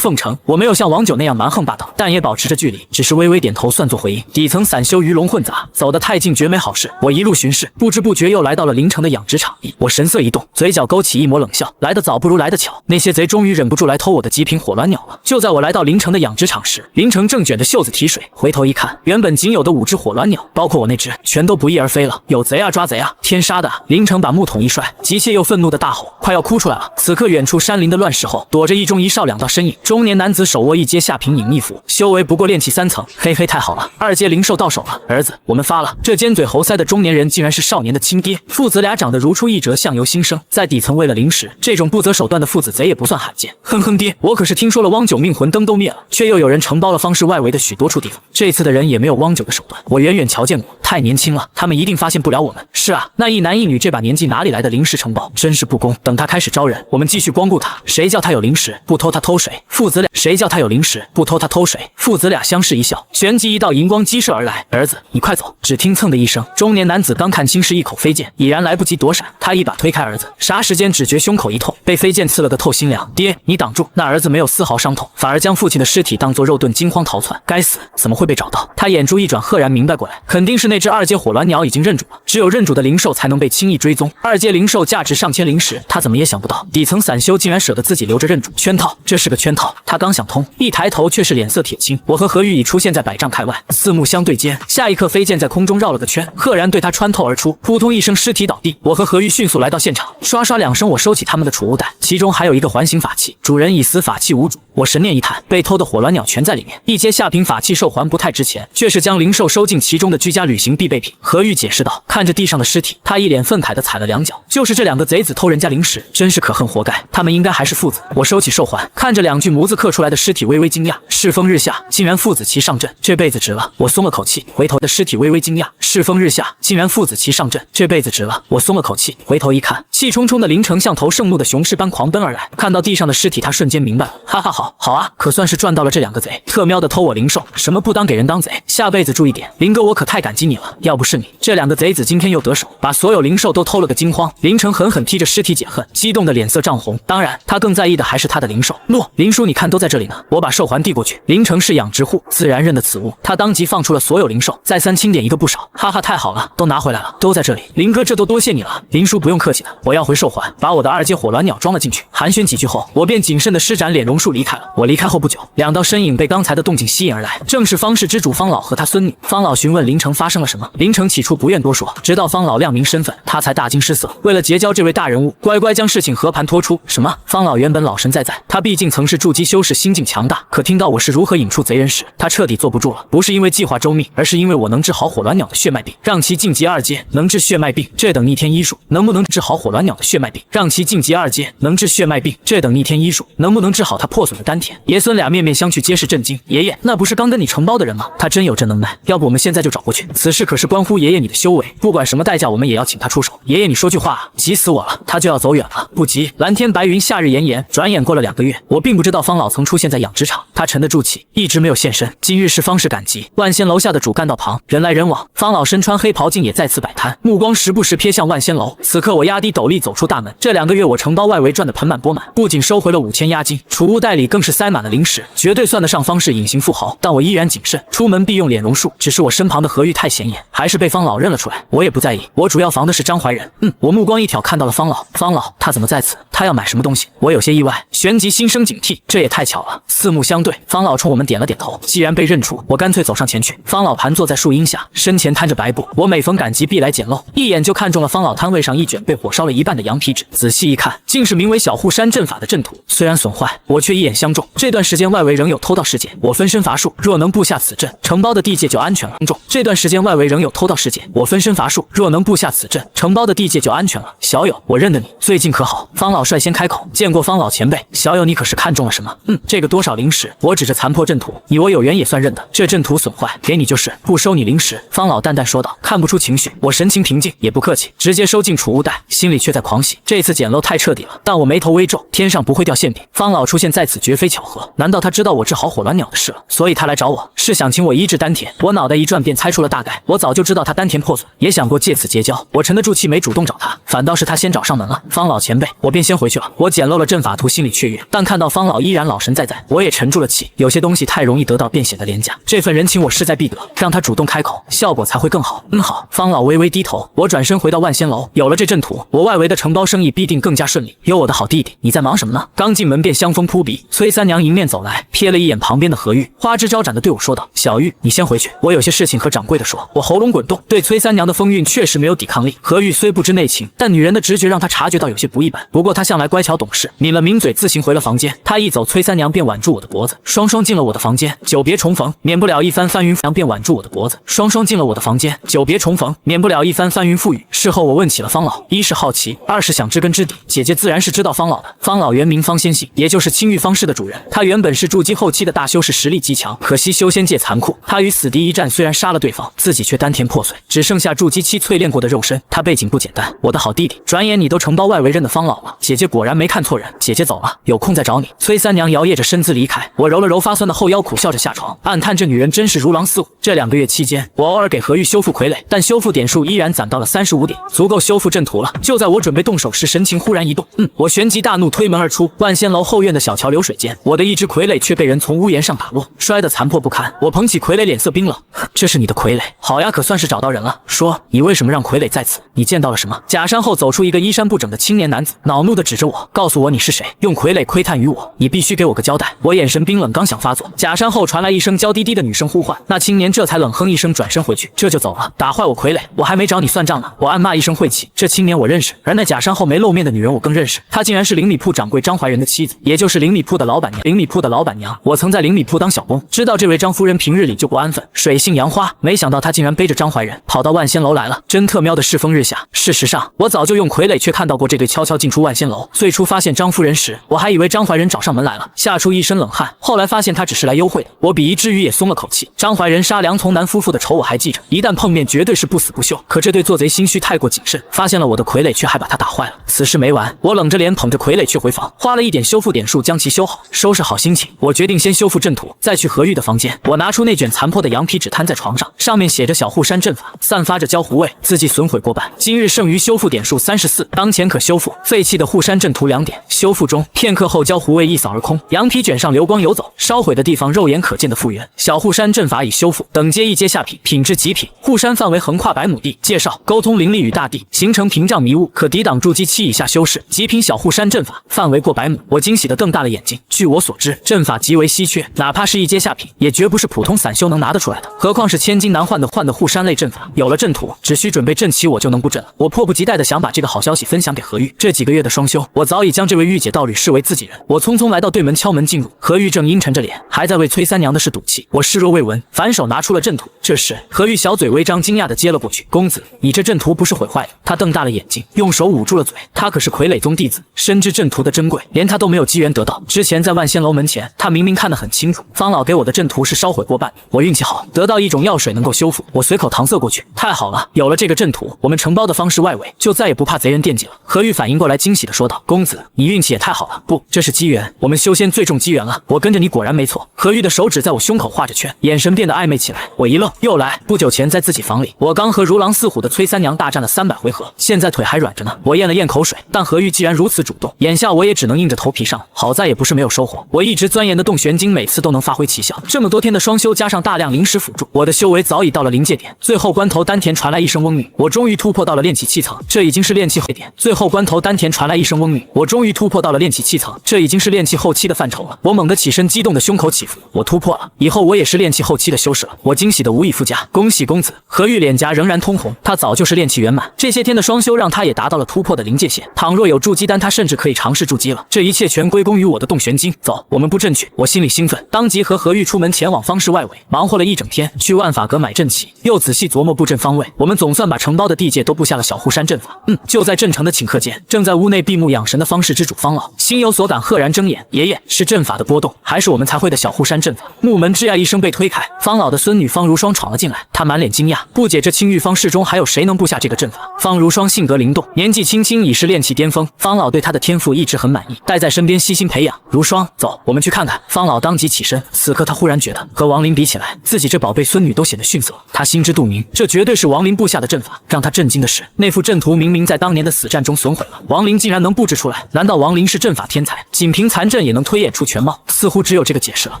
承。我没有像王九那样蛮横霸道，但也保持着距离，只是微微点头算作回应。底层散修鱼龙混杂，走得太近绝没好事。我一路巡视，不知不觉又来到了临城的养殖场。我神色一动，嘴角勾起一抹冷笑。来得早不如来得巧，那些贼终于忍不住来偷我的极品火卵鸟了。就在我来到临城的养殖场时，临城城正卷着袖子提水，回头一看，原本仅有的5只火鸾鸟，包括我那只，全都不翼而飞了。有贼啊，抓贼啊！天杀的！林城把木桶一摔，急切又愤怒的大吼，快要哭出来了。此刻远处山林的乱石后，躲着一中一少2道身影。中年男子手握一阶下品隐秘符，修为不过炼气3层。嘿嘿，太好了，2阶灵兽到手了，儿子，我们发了。这尖嘴猴腮的中年人竟然是少年的亲爹，父子俩长得如出一辙，相由心生。在底层为了灵石，这种不择手段的父子贼也不算罕见。哼哼，爹，我可是听说了汪九命魂灯都灭了，却又有人承包了方氏外围的许多处地方。这次的人也没有汪九的手段，我远远瞧见过，太年轻了，他们一定发现不了我们。是啊，那一男一女这把年纪哪里来的灵石承包，真是不公。等他开始招人，我们继续光顾他。谁叫他有灵石，不偷他偷水？父子俩，谁叫他有灵石，不偷他偷水？父子俩相视一笑，旋即一道银光激射而来。儿子，你快走！只听蹭的一声，中年男子刚看清是一口飞剑，已然来不及躲闪，他一把推开儿子，霎时间只觉胸口一痛，被飞剑刺了个透心凉。爹，你挡住！那儿子没有丝毫伤痛，反而将父亲的尸体当作肉盾，惊慌逃窜。该死，怎么会被找到？他眼珠一转，赫然明白过来，肯定是那只2阶火鸾鸟已经认主了，只有认主的灵兽才能被轻易追踪。2阶灵兽价值上千灵石，他怎么也想不到，底层散修竟然舍得自己留着认主。圈套，这是个圈套。他刚想通，一抬头却是脸色铁青。我和何玉已出现在100丈开外，四目相对间，下一刻飞剑在空中绕了个圈，赫然对他穿透而出，扑通一声，尸体倒地。我和何玉迅速来到现场，刷刷2声，我收起他们的储物袋，其中还有一个环形法器，主人已死，法器无主。我神念一探，被偷的火鸾鸟全在里面。一阶下品法器兽环不太值钱，却是将灵兽收进其中的居家旅行必备品。何玉解释道。看着地上的尸体，他一脸愤慨地踩了2脚，就是这2个贼子偷人家灵石，真是可恨，活该。他们应该还是父子。我收起兽环，看着2具模子刻出来的尸体，微微惊讶。世风日下，竟然父子齐上阵，这辈子值了。我松了口气，回头的尸体微微惊讶。世风日下，竟然父子齐上阵，这辈子值了。我松了口气，回头一看，气冲冲的林城像头盛怒的雄狮般狂奔而来。看到地上的尸体，他瞬间明白了，哈哈，好啊，可算是赚到了这2个贼，特喵的偷我灵兽，什么不当给人当贼，下辈子注意点。林哥，我可太感激你了，要不是你，这2个贼子今天又得手，把所有灵兽都偷了个精荒。林城狠狠踢着尸体解恨，激动的脸色涨红。当然，他更在意的还是他的灵兽。诺，林叔，你看都在这里呢。我把兽环递过去。林城是养殖户，自然认得此物，他当即放出了所有灵兽，再三清点一个不少。哈哈，太好了，都拿回来了，都在这里。林哥，这都多谢你了。林叔不用客气的，我要回兽环，把我的2阶火鸾鸟装了进去。寒暄几句后，我便谨慎的施展脸容术离开了。我离开后不久，2道身影被刚才的动静吸引而来，正是方氏之主方老和他孙女。方老询问林城发生了什么，林城起初不愿多说，直到方老亮明身份，他才大惊失色。为了结交这位大人物，乖乖将事情和盘托出。什么？方老原本老神在在，他毕竟曾是筑基修士，心境强大，可听到我是如何引出贼人时，他彻底坐不住了。不是因为计划周密，而是因为我能治好火鸾鸟的血脉病，让其晋级2阶，能治血脉病，这等逆天医术。能不能治好火鸾鸟的血脉病，让其晋级2阶，能治血脉病，这等逆天医术。能不能治好他破损的丹田？爷孙俩面面相觑，皆是震惊。爷爷，那不是刚跟你承包的人吗？他真有这能耐，要不我们现在就找过去。此事可是关乎爷爷你的修为，不管什么代价，我们也要请他出手。爷爷，你说句话，急死我了，他就要走远了。不急，蓝天白云，夏日炎炎。转眼过了2个月，我并不知道方老曾出现在养殖场，他沉得住气，一直没有现身。今日是方氏赶集，万仙楼下的主干道旁人来人往，方老身穿黑袍，竟也再次摆摊，目光时不时瞥向万仙楼。此刻我压低斗笠走出大门，这2个月我承包外围赚得盆满钵满，不仅收回了5000押金，储物袋里更是塞满了灵石，绝对算得上方氏隐形富豪。但我依然谨慎，出门必用脸容术。只是我身旁的何玉太显眼，还是被方老认了出来。我也不在意，我主要防的是张怀仁。我目光一瞟，看到了方老。方老，他怎么在此？他要买什么东西？我有些意外，旋即心生警惕，这也太巧了。四目相对，方老冲我们点了点头。既然被认出，我干脆走上前去。方老盘坐在树荫下，身前摊着白布。我每逢赶集必来捡漏，一眼就看中了方老摊位上一卷被火烧了一半的羊皮纸。仔细一看，竟是名为小护山阵法的阵图。虽然损坏，我却一眼相中。这段时间外围仍有偷盗事件，我分身乏术，若能布下此阵，承包的地界就安全了。这段时间外围仍有偷盗事件，我分身乏术，若能布下此阵，承包的地界就安全了。小友，我认得你，最近可好？方老率先开口。见过方老前辈，小友你可是看中了什么？这个多少灵石？我指着残破阵图，你我有缘也算认得。这阵图损坏，给你就是，不收你灵石。方老淡淡说道，看不出情绪。我神情平静，也不客气，直接收进储物袋，心里却在狂喜。这次捡漏太彻底了，但我眉头微皱，天上不会掉馅饼。方老出现在此绝非巧合，难道他知道我治好火鸾鸟的事了？所以他来找我，是想请我医治丹田。我脑袋一转，便猜出了大概。我早就知道他丹田破损，也想过借此结交。我沉得住气，没主动找他，反倒是他先找上门了。方老前辈，我便先回去了。我捡漏了阵法图，心里雀跃，但看到方老依然老神在在，我也沉住了气。有些东西太容易得到，便显得廉价。这份人情我势在必得，让他主动开口，效果才会更好。好。方老微微低头，我转身回到万仙楼。有了这阵图，我外围的承包生意必定更加顺利。有我的好弟弟，你在忙什么呢？刚进门便香风扑鼻，崔三娘迎面走来，瞥了一眼旁边的何何玉，花枝招展的对我说道：“小玉，你先回去，我有些事情和掌柜的说。”我喉咙滚动，对崔三娘的风韵确实没有抵抗力。何玉虽不知内情，但女人的直觉让她察觉到有些不一般。不过她向来乖巧懂事，抿了抿嘴，自行回了房间。她一走，崔三娘便挽住我的脖子，双双进了我的房间。久别重逢，免不了一番翻云覆雨，便挽住我的脖子，双双进了我的房间。久别重逢，免不了一番翻云覆雨。事后我问起了方老，一是好奇，二是想知根知底。姐姐自然是知道方老的。方老原名方仙信，也就是青玉方氏的主人。他原本是筑基后期的大修士，实力极强，可惜修仙界残酷，他与死敌一战，虽然杀了对方，自己却丹田破碎，只剩下筑基期淬炼过的肉身。他背景不简单，我的好弟弟。转眼你都承包外围任的方老了，姐姐果然没看错人。姐姐走了，有空再找你。崔三娘摇曳着身姿离开，我揉了揉发酸的后腰，苦笑着下床，暗叹这女人真是如狼似虎。这2个月期间，我偶尔给何玉修复傀儡，但修复点数依然攒到了35点，足够修复阵图了。就在我准备动手时，神情忽然一动，我旋即大怒，推门而出。万仙楼后院的小桥流水间，我的一只傀儡却被人从屋檐上打落，摔得残破不堪。我捧起傀儡，脸色冰冷：“这是你的傀儡？好呀，可算是找到人了。说，你为什么让傀儡在此？你见到了什么？”假山后走出一个衣衫不整的青年男子，恼怒地指着我，告诉我你是谁，用傀儡窥探于我，你必须给我个交代。我眼神冰冷，刚想发作，假山后传来一声娇滴滴的女声呼唤，那青年这才冷哼一声，转身回去，这就走了。打坏我傀儡，我还没找你算账呢。我暗骂一声晦气，这青年我认识，而那假山后没露面的女人我更认识，她竟然是灵米铺掌柜张怀仁的妻子，也就是灵米铺的老板娘。灵米铺的老板娘，我曾在灵米铺当小工，知道这位张夫人平日里就不安分，水性杨花，没想到她竟然背着张怀仁跑到万仙楼来了，真特喵的世风日下。事实上，我早就用傀儡却看到过这对悄悄进出万仙楼。最初发现张夫人时，我还以为张怀仁找上门来了，吓出一身冷汗。后来发现他只是来幽会的，我鄙夷之余也松了口气。张怀仁杀梁从南夫妇的仇我还记着，一旦碰面绝对是不死不休。可这对做贼心虚太过谨慎，发现了我的傀儡却还把他打坏了。此事没完，我冷着脸捧着傀儡去回房，花了一点修复点数将其修好。收拾好心情，我决定先修复阵图，再去何玉的房间。我拿出那卷残破的羊皮纸摊在床上，上面写着小护山阵法，散发着焦糊味，字迹损毁过半。今日剩余修复点数34，当前可修复。废弃的护山阵图2点，修复中。片刻后焦糊味一扫而空，羊皮卷上流光游走，烧毁的地方肉眼可见的复原。小护山阵法已修复，等阶一阶下品，品质极品。护山范围横跨100亩地。介绍：沟通灵力与大地，形成屏障迷雾，可抵挡筑基期以下修士。极品小护山阵法，范围过100亩。我惊喜得瞪大了眼睛。据我所知，阵法极为稀缺，哪怕是一阶下品，也绝不是普通散修能拿得出来的，何况是千金难换的护山类阵法。有了阵图，只需准备阵旗，我就能布阵了。我迫不及待地想把这个好消息分享给何玉。这几个月的双修，我早已将这位御姐道侣视为自己人。我匆匆来到对门，敲门进入。何玉正阴沉着脸，还在为崔三娘的事赌气。我视若未闻，反手拿出了阵图。这时，何玉小嘴微张，惊讶地接了过去：“公子，你这阵图不是毁坏的？”他瞪大了眼睛，用手捂住了嘴。他可是傀儡宗弟子，深知阵图的珍贵，连他都没有机缘得到。之前在万仙楼门前，他明明看得很清楚，方老给我的阵图是烧毁过半。我运气好，得到一种药水能够修复。我随口搪塞过去：“太好了，有了这个阵图，我们承包的方氏外围就再也不怕贼人惦记了。”何玉反应过来，惊喜地说道：“公子，你运气也太好了！不，这是机缘，我们修仙最重机缘了。我跟着你果然没错。”何玉的手指在我胸口画着圈，眼神变得暧昧起来。我一愣，又来。不久前在自己房里，我刚和如狼似虎的崔三娘大战了300回合，现在腿还软着呢。我咽了咽口水，但何玉既然如此主动，眼下我也只能硬着头皮上。好在也不是没有收获，我一直钻研的洞玄经每次都能发挥奇效。这么多天的双修加上大量灵石辅助，我的修为早已到了临界点。最后关头，丹田传来一声嗡鸣，我终于突破到了炼气7层，这已经是炼气后点。最后关头，丹田传来一声嗡鸣，我终于突破到了炼气7层，这已经是炼气后期的范畴了。我猛地起身，激动的胸口起伏，我突破了，以后我也是炼气后期的修士了。我惊喜的无以复加，恭喜公子！何玉脸颊仍然通红，他早就是炼气圆满，这些天的双修让他也达到了突破的临界线。倘若有筑基丹，他甚至可以尝试筑基了。这一切全归功于我的洞玄经。走，我们布阵去。我心里兴奋，当即和何玉出门前往方氏外围，忙活了一整天，去万法阁买阵旗，又仔细琢磨布阵方位。我们总算把承包的地界都布下了小护山阵法。就在镇城的顷刻间，正在屋内闭目养神的方氏之主方老心有所感，赫然睁眼：“爷爷，是阵法的波动，还是我们才会的小护山阵法？”木门吱呀一声被推开，方老的孙女方如霜闯了进来，她满脸惊讶，不解这青玉方氏中还有谁能布下这个阵法。方如霜性格灵动，年纪轻轻已是炼气巅峰，方老对她的天赋一直很满意，待在身边悉心培养。如霜，走，我们去看看。方老当即起身，此刻他忽然觉得和王林比起来，自己这宝贝孙女都显得逊色。他心知肚明，这绝对是王林布下的阵法。让他震惊的是，那幅阵图明明在当年的死战中损毁了，王林竟然能布置出来。难道王林是阵法天才，仅凭残阵也能推演出全貌？似乎只有这个解释了。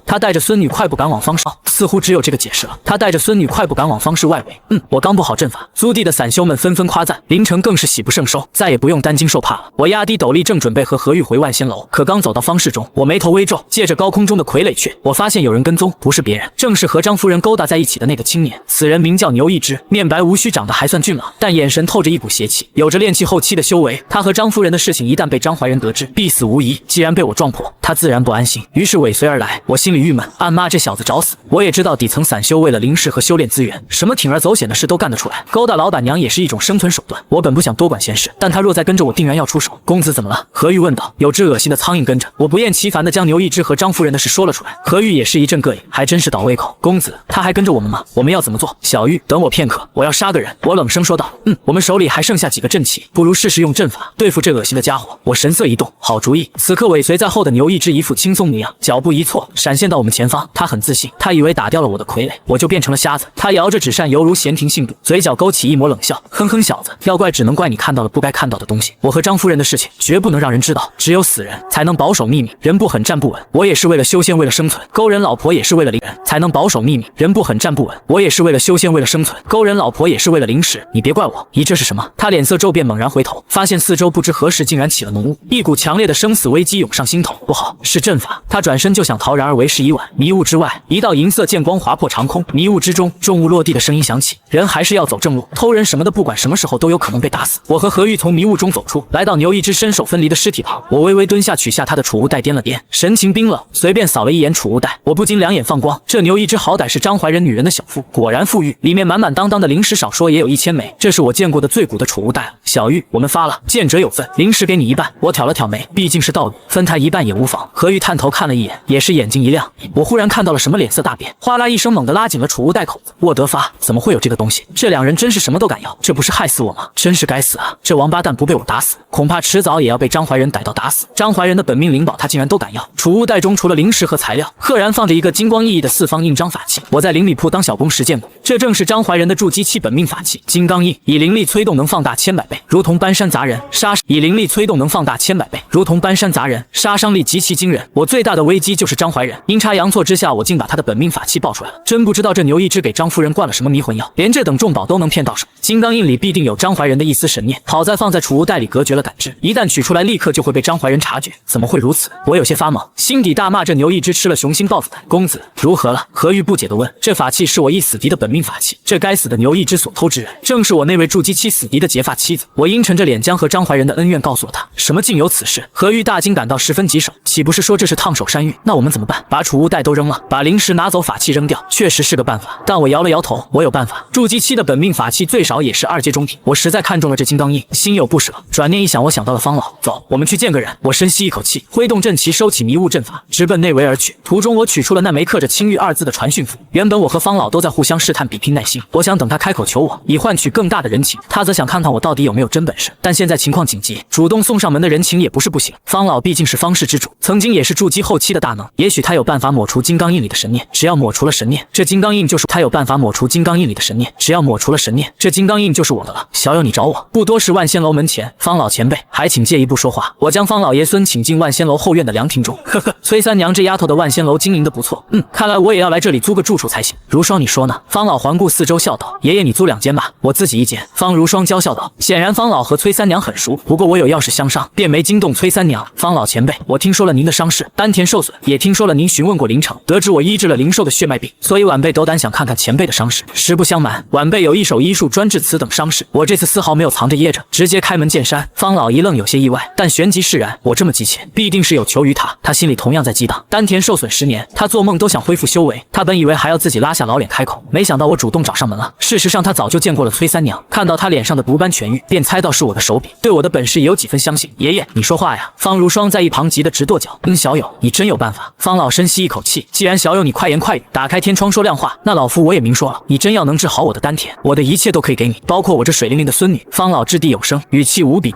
他带着孙女快步赶往方氏，似乎只有这个解释了。他带着孙女快步赶往方氏外围。我刚布好阵法，租地的散修们纷纷夸赞，林城更是喜不胜收，再也不用担惊受怕了。我压低斗笠，正准备和何玉回万仙楼，可刚走到方室中，我眉头微皱，借着高空中的傀儡却我发现有人跟踪，不是别人，正是和张夫人勾搭在一起的那个青年。此人名叫牛一之，面白无须，长得还算俊朗，但眼神透着一股邪气，有着练气后期的修为。他和张夫人的事情一旦被张怀仁得知，必死无疑。既然被我撞破，他自然不安心，于是尾随而来。我心里郁闷，暗骂这小子找死。我也知道底层散修为了灵石和修炼资源，什么铤而走险的事都干得出来，勾搭老板娘也是一种生存手段。我本不想多管闲事，但他若再跟着我，定然要出手。公子怎么了？何玉问道。有只恶心的苍蝇跟着我，不厌其烦地将牛一之和张夫人的事说了出来。何玉也是一阵膈应，还真是倒胃口。公子，他还跟着我们吗？我们要怎么做？小玉，等我片刻，我要杀个人。我冷声说道。我们手里还剩下几个阵旗，不如试试用阵法对付这恶心的家伙。我神色一动，好主意。此刻尾随在后的牛一之一副轻松模样，脚步一错，闪现到我们前方。他很自信，他以为打掉了我的傀儡，我就变成了瞎子。他摇着纸扇，犹如闲庭信步，嘴角勾起一抹冷笑，哼哼，小子，要怪只能怪你看到了不该看到的东西。我和张夫人的事情绝不能让人知道，只有死人才能保守秘密。人不狠站不稳，我也是为了修仙，为了生存。勾人老婆也是为了灵人才能保守秘密。人不狠站不稳，我也是为了修仙，为了生存。勾人老婆也是为了灵石。你别怪我。咦，这是什么？他脸色骤变，猛然回头，发现四周不知何时竟然起了浓雾，一股强烈的生死危机涌上心头。不好，是阵法。他转身就想逃，然而为时已晚。迷雾之外，一道银色剑光划破长空，迷雾之中，重物落地的声音响起。人还是要走正路，偷人什么的，不管什么时候都有可能被打死。我和何玉从迷雾中走出，来到牛一之身首分离的尸体旁，我微微蹲下，取下他的储物袋，掂了掂，神情冰冷，随便扫了一眼储物袋，我不禁两眼放光。这牛一之好歹是张怀仁女人的小腹，果然富裕，里面满满当当的灵石，少说也有1000枚，这是我见过的最古的储物袋了。小玉，我们发了，见者有份，灵石给你一半。我挑了挑眉，毕竟是道侣，分他一半也无妨。何玉探头看了一眼，也是眼睛一亮。我忽然看到了什么，脸色大变，哗啦一声，猛地拉紧了储物袋口子。沃德发，怎么会有这个东西？这两人真是什么都敢要，这不是害死我吗？真是该死啊！这王八蛋不被我打死，恐怕迟早也要被张怀仁逮到打死。张怀仁的本命灵宝，他竟然都敢要。储物袋中除了灵石和材料，赫然放着一个金光熠熠的4方印章法器。我在灵里铺当小工实践过，这正是张怀仁的筑基期本命法器金刚印，以灵力催动能放大千百倍，如同搬山砸人，以灵力催动能放大千百倍，如同搬山砸人，杀伤力极其惊人。我最大的危机就是张怀仁，阴差阳错之下，我竟把他的本命法器爆出来了。真不知道这牛一之给张夫人灌了什么迷魂药，连这等重宝都能骗到手。金刚印里必定有张怀仁的一丝神念，好在放在储物袋里隔绝了感知，一旦取出来，立刻就会被张怀仁察觉。怎么会如此？我有些发懵，心底大骂这牛一之吃了雄心豹子胆。公子如何了？何玉不解地问。这法器是我一死敌的本命法器，这该死的牛一之所偷之人，正是我那位筑基期死敌的结发妻子。我阴沉着脸将和张怀仁的恩怨告诉了他。什么竟有此事？何玉大惊，感到十分棘手。岂不是说这是烫手山芋？那我们怎么办？把储物袋都扔了，把灵石拿走，法器扔掉，确实是个办法。但我摇了摇头，我有办法。筑基期的本命法器最少也是2阶中品，我实在看中了这金刚印，心有不舍。转念一想，我想到了方老，走，我们去见个人。我深吸一口气，挥动阵旗，收起迷雾阵法，直奔内围而去。途中我取出了那枚刻着青玉2字的传讯符。原本我和方老都在互相试探，比拼耐心，我想等他开口求我，以换取更大的人情，他则想看看我到底有没有真本事。但现在情况紧急，主动送上门的人情也不是不行。方老毕竟是方氏之主，曾经也是筑基后期的大能，也许他有办法抹除金刚印里的神念。只要抹除了神念，这金刚印就是他有办法抹除金刚印里的神念。只要抹除了神念，这金刚印就是我的了。小友，你找我，不多时万仙楼门前。方老前辈，还请借一步说话。我将方老爷孙请进万仙楼后院的凉亭中。呵呵，崔三娘这丫头的万仙楼经营的不错，看来我也要来这里租个住处才行。如霜，你说呢？方老环顾四周笑道：爷爷，你租2间吧，我自己1间。方如霜娇笑道。显然方老和崔三娘很熟，不过我有要事相商，便没惊动崔三娘。方老前辈，我听说了您的伤势，丹田受损，也听说了您询问过灵城，得知我医治了灵兽的血脉病，所以晚辈斗胆想看看前辈的伤势。实不相瞒，晚辈有一手医术专治此等伤势，我这次丝毫没有藏着掖着，直接开门见山。方老一愣，有些意外，但旋即释然，我这么急切，必定是有求于他。他心里同样在激荡，丹田受损10年，他做梦都想恢复修为。他本以为还要自己拉下老脸开口，没想到我主动找上门了。事实上，他早就见过了崔三娘，看到他脸上的毒斑痊愈，便猜到是我的手笔，对我的本事也有几分相信。爷爷，你说话呀！方如霜在一旁急得直跺脚。小友，你真有办法。方老深吸一口气，既然小友你快言快语，打开天窗说亮话，那老夫我也明说了，你真要能治好我的丹田，我的一切都可以给你，包括我这水灵灵的孙女。方老掷地有声，语气无比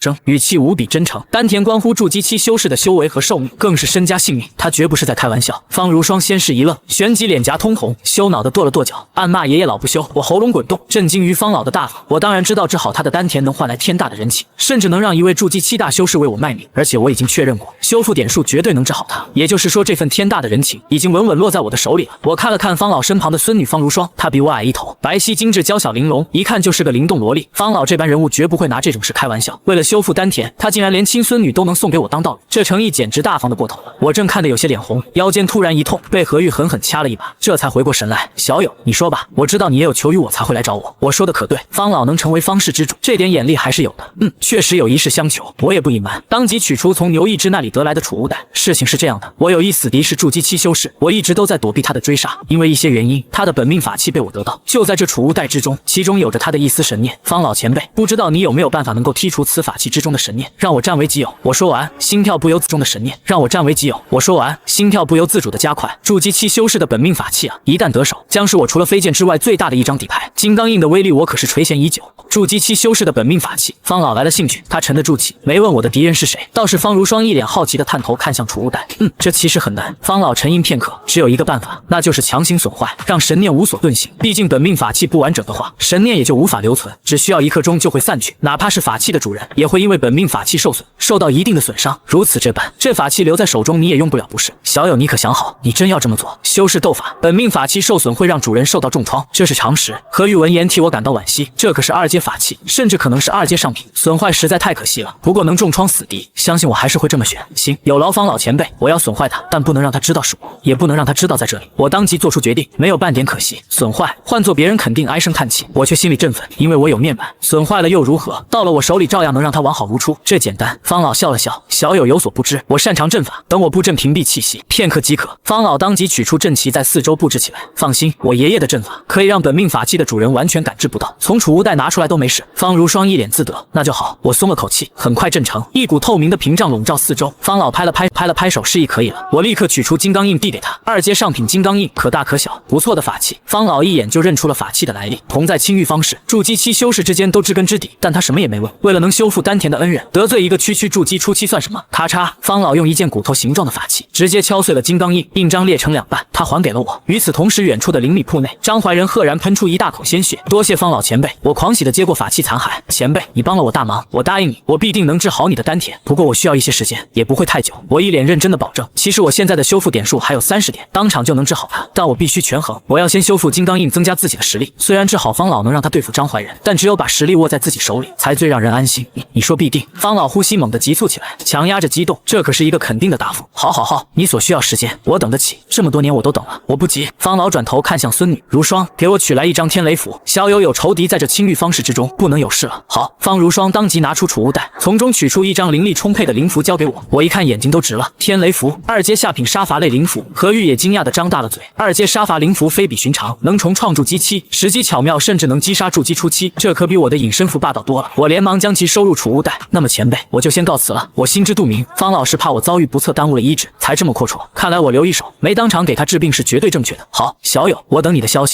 真诚。丹田关乎筑基期修士的修为和寿命，更是身家性命，他绝不是在开玩笑。方如霜先是一愣，旋即脸颊通红，羞恼地跺了跺脚，暗骂爷爷老不休。我喉咙滚动，震惊于方老的大方。我当然知道治好他的丹田能换来天大的人情，甚至能让一位筑基期大修士为我卖命，而且我已经确认过，修复点数绝对能治好他。也就是说，这份天大的人情已经稳稳落在我的手里了。我看了看方老身旁的孙女方如霜，她比我矮1头，白皙精致，娇小玲珑，一看就是个灵动萝莉。方老这般人物绝不会拿这种事开玩笑。为了修复丹田，他竟然连亲孙女都能送给我当道侣，这诚意简直大方的过头了。我正看得有些脸红，腰间边突然一痛，被何玉狠狠掐了一把，这才回过神来。小友，你说吧，我知道你也有求于我才会来找我，我说的可对，方老能成为方氏之主，这点眼力还是有的。确实有一事相求，我也不隐瞒，当即取出从牛一之那里得来的储物袋。事情是这样的，我有一死敌是筑基期修士，我一直都在躲避他的追杀，因为一些原因，他的本命法器被我得到，就在这储物袋之中，其中有着他的一丝神念。方老前辈，不知道你有没有办法能够剔除此法器之中的神念，让我占为己有。我说完，心跳不由自主的神念，让我占为己有。我说完，心跳不由自主的加快。筑基期修士的本命法器啊，一旦得手，将是我除了飞剑之外最大的一张底牌。金刚印的威力我可是垂涎已久。筑基期修士的本命法器，方老来了兴趣，他沉得住气，没问我的敌人是谁，倒是方如霜一脸好奇的探头看向储物袋。这其实很难。方老沉吟片刻，只有一个办法，那就是强行损坏，让神念无所遁形。毕竟本命法器不完整的话，神念也就无法留存，只需要一刻钟就会散去，哪怕是法器的主人，也会因为本命法器受损，受到一定的损伤。如此这般，这法器留在手中你也用不了，不是？小友，你可想好，你真要这么做？修士斗法，本命法器受损会让主人受到重创，这是常识。何玉闻言替我感到惋惜，这可是2阶法器，甚至可能是2阶上品，损坏实在太可惜了。不过能重创死敌，相信我还是会这么选。行，有劳方老前辈，我要损坏它，但不能让他知道是我，也不能让他知道在这里。我当即做出决定，没有半点可惜。损坏，换做别人肯定唉声叹气，我却心里振奋，因为我有面板。损坏了又如何？到了我手里照样能让它完好如初，这简单。方老笑了笑，小友有所不知，我擅长阵法，等我布阵屏蔽气息，片刻即可。方老当即取出阵旗在四周布置起来。放心，我爷爷的阵法可以让本命法器的主人完全感知不到，从储物袋拿出来都没事。方如霜一脸自得，那就好。我松了口气，很快阵成，一股透明的屏障笼罩四周。方老拍了拍手示意可以了，我立刻取出金刚印递给他。2阶上品金刚印，可大可小，不错的法器。方老一眼就认出了法器的来历，同在青玉方氏，筑基期修士之间都知根知底，但他什么也没问。为了能修复丹田的恩人，得罪一个区筑基初期算什么？咔嚓，方老用一件骨头形状的法器直接敲碎了金刚印，印章裂成2半，他还给了我。与此同时，远处的灵里铺内，张怀仁赫然喷出一大口鲜血。多谢方老前辈，我狂喜的接过法器残骸。前辈，你帮了我大忙，我答应你，我必定能治好你的丹田。不过我需要一些时间，也不会太久。我一脸认真的保证。其实我现在的修复点数还有30点，当场就能治好它，但我必须权衡。我要先修复金刚印，增加自己的实力。虽然治好方老能让他对付张怀仁，但只有把实力握在自己手里，才最让人安心。你说必定？方老呼吸猛地急促起来，强压着激动，这可是一个肯定的答复。好，你所需要时间，我等得起。这么多年我都等了，我不急。方老转头看向孙女如霜，给我取来一张天雷符。小友有仇敌在这青玉方氏之中，不能有事了。好，方如霜当即拿出储物袋，从中取出一张灵力充沛的灵符交给我。我一看眼睛都直了，天雷符，2阶下品杀伐类灵符。何玉也惊讶地张大了嘴，2阶杀伐灵符非比寻常，能重创筑基期，时机巧妙，甚至能击杀筑基初期，这可比我的隐身符霸道多了。我连忙将其收入储物袋。那么前辈，我就先告辞了。我心知肚明，方老是怕我遭遇不测耽误了医治，才这么阔绰。看来我留一手，没当场给他治病是绝对正确的。好，小友，我等你的消息。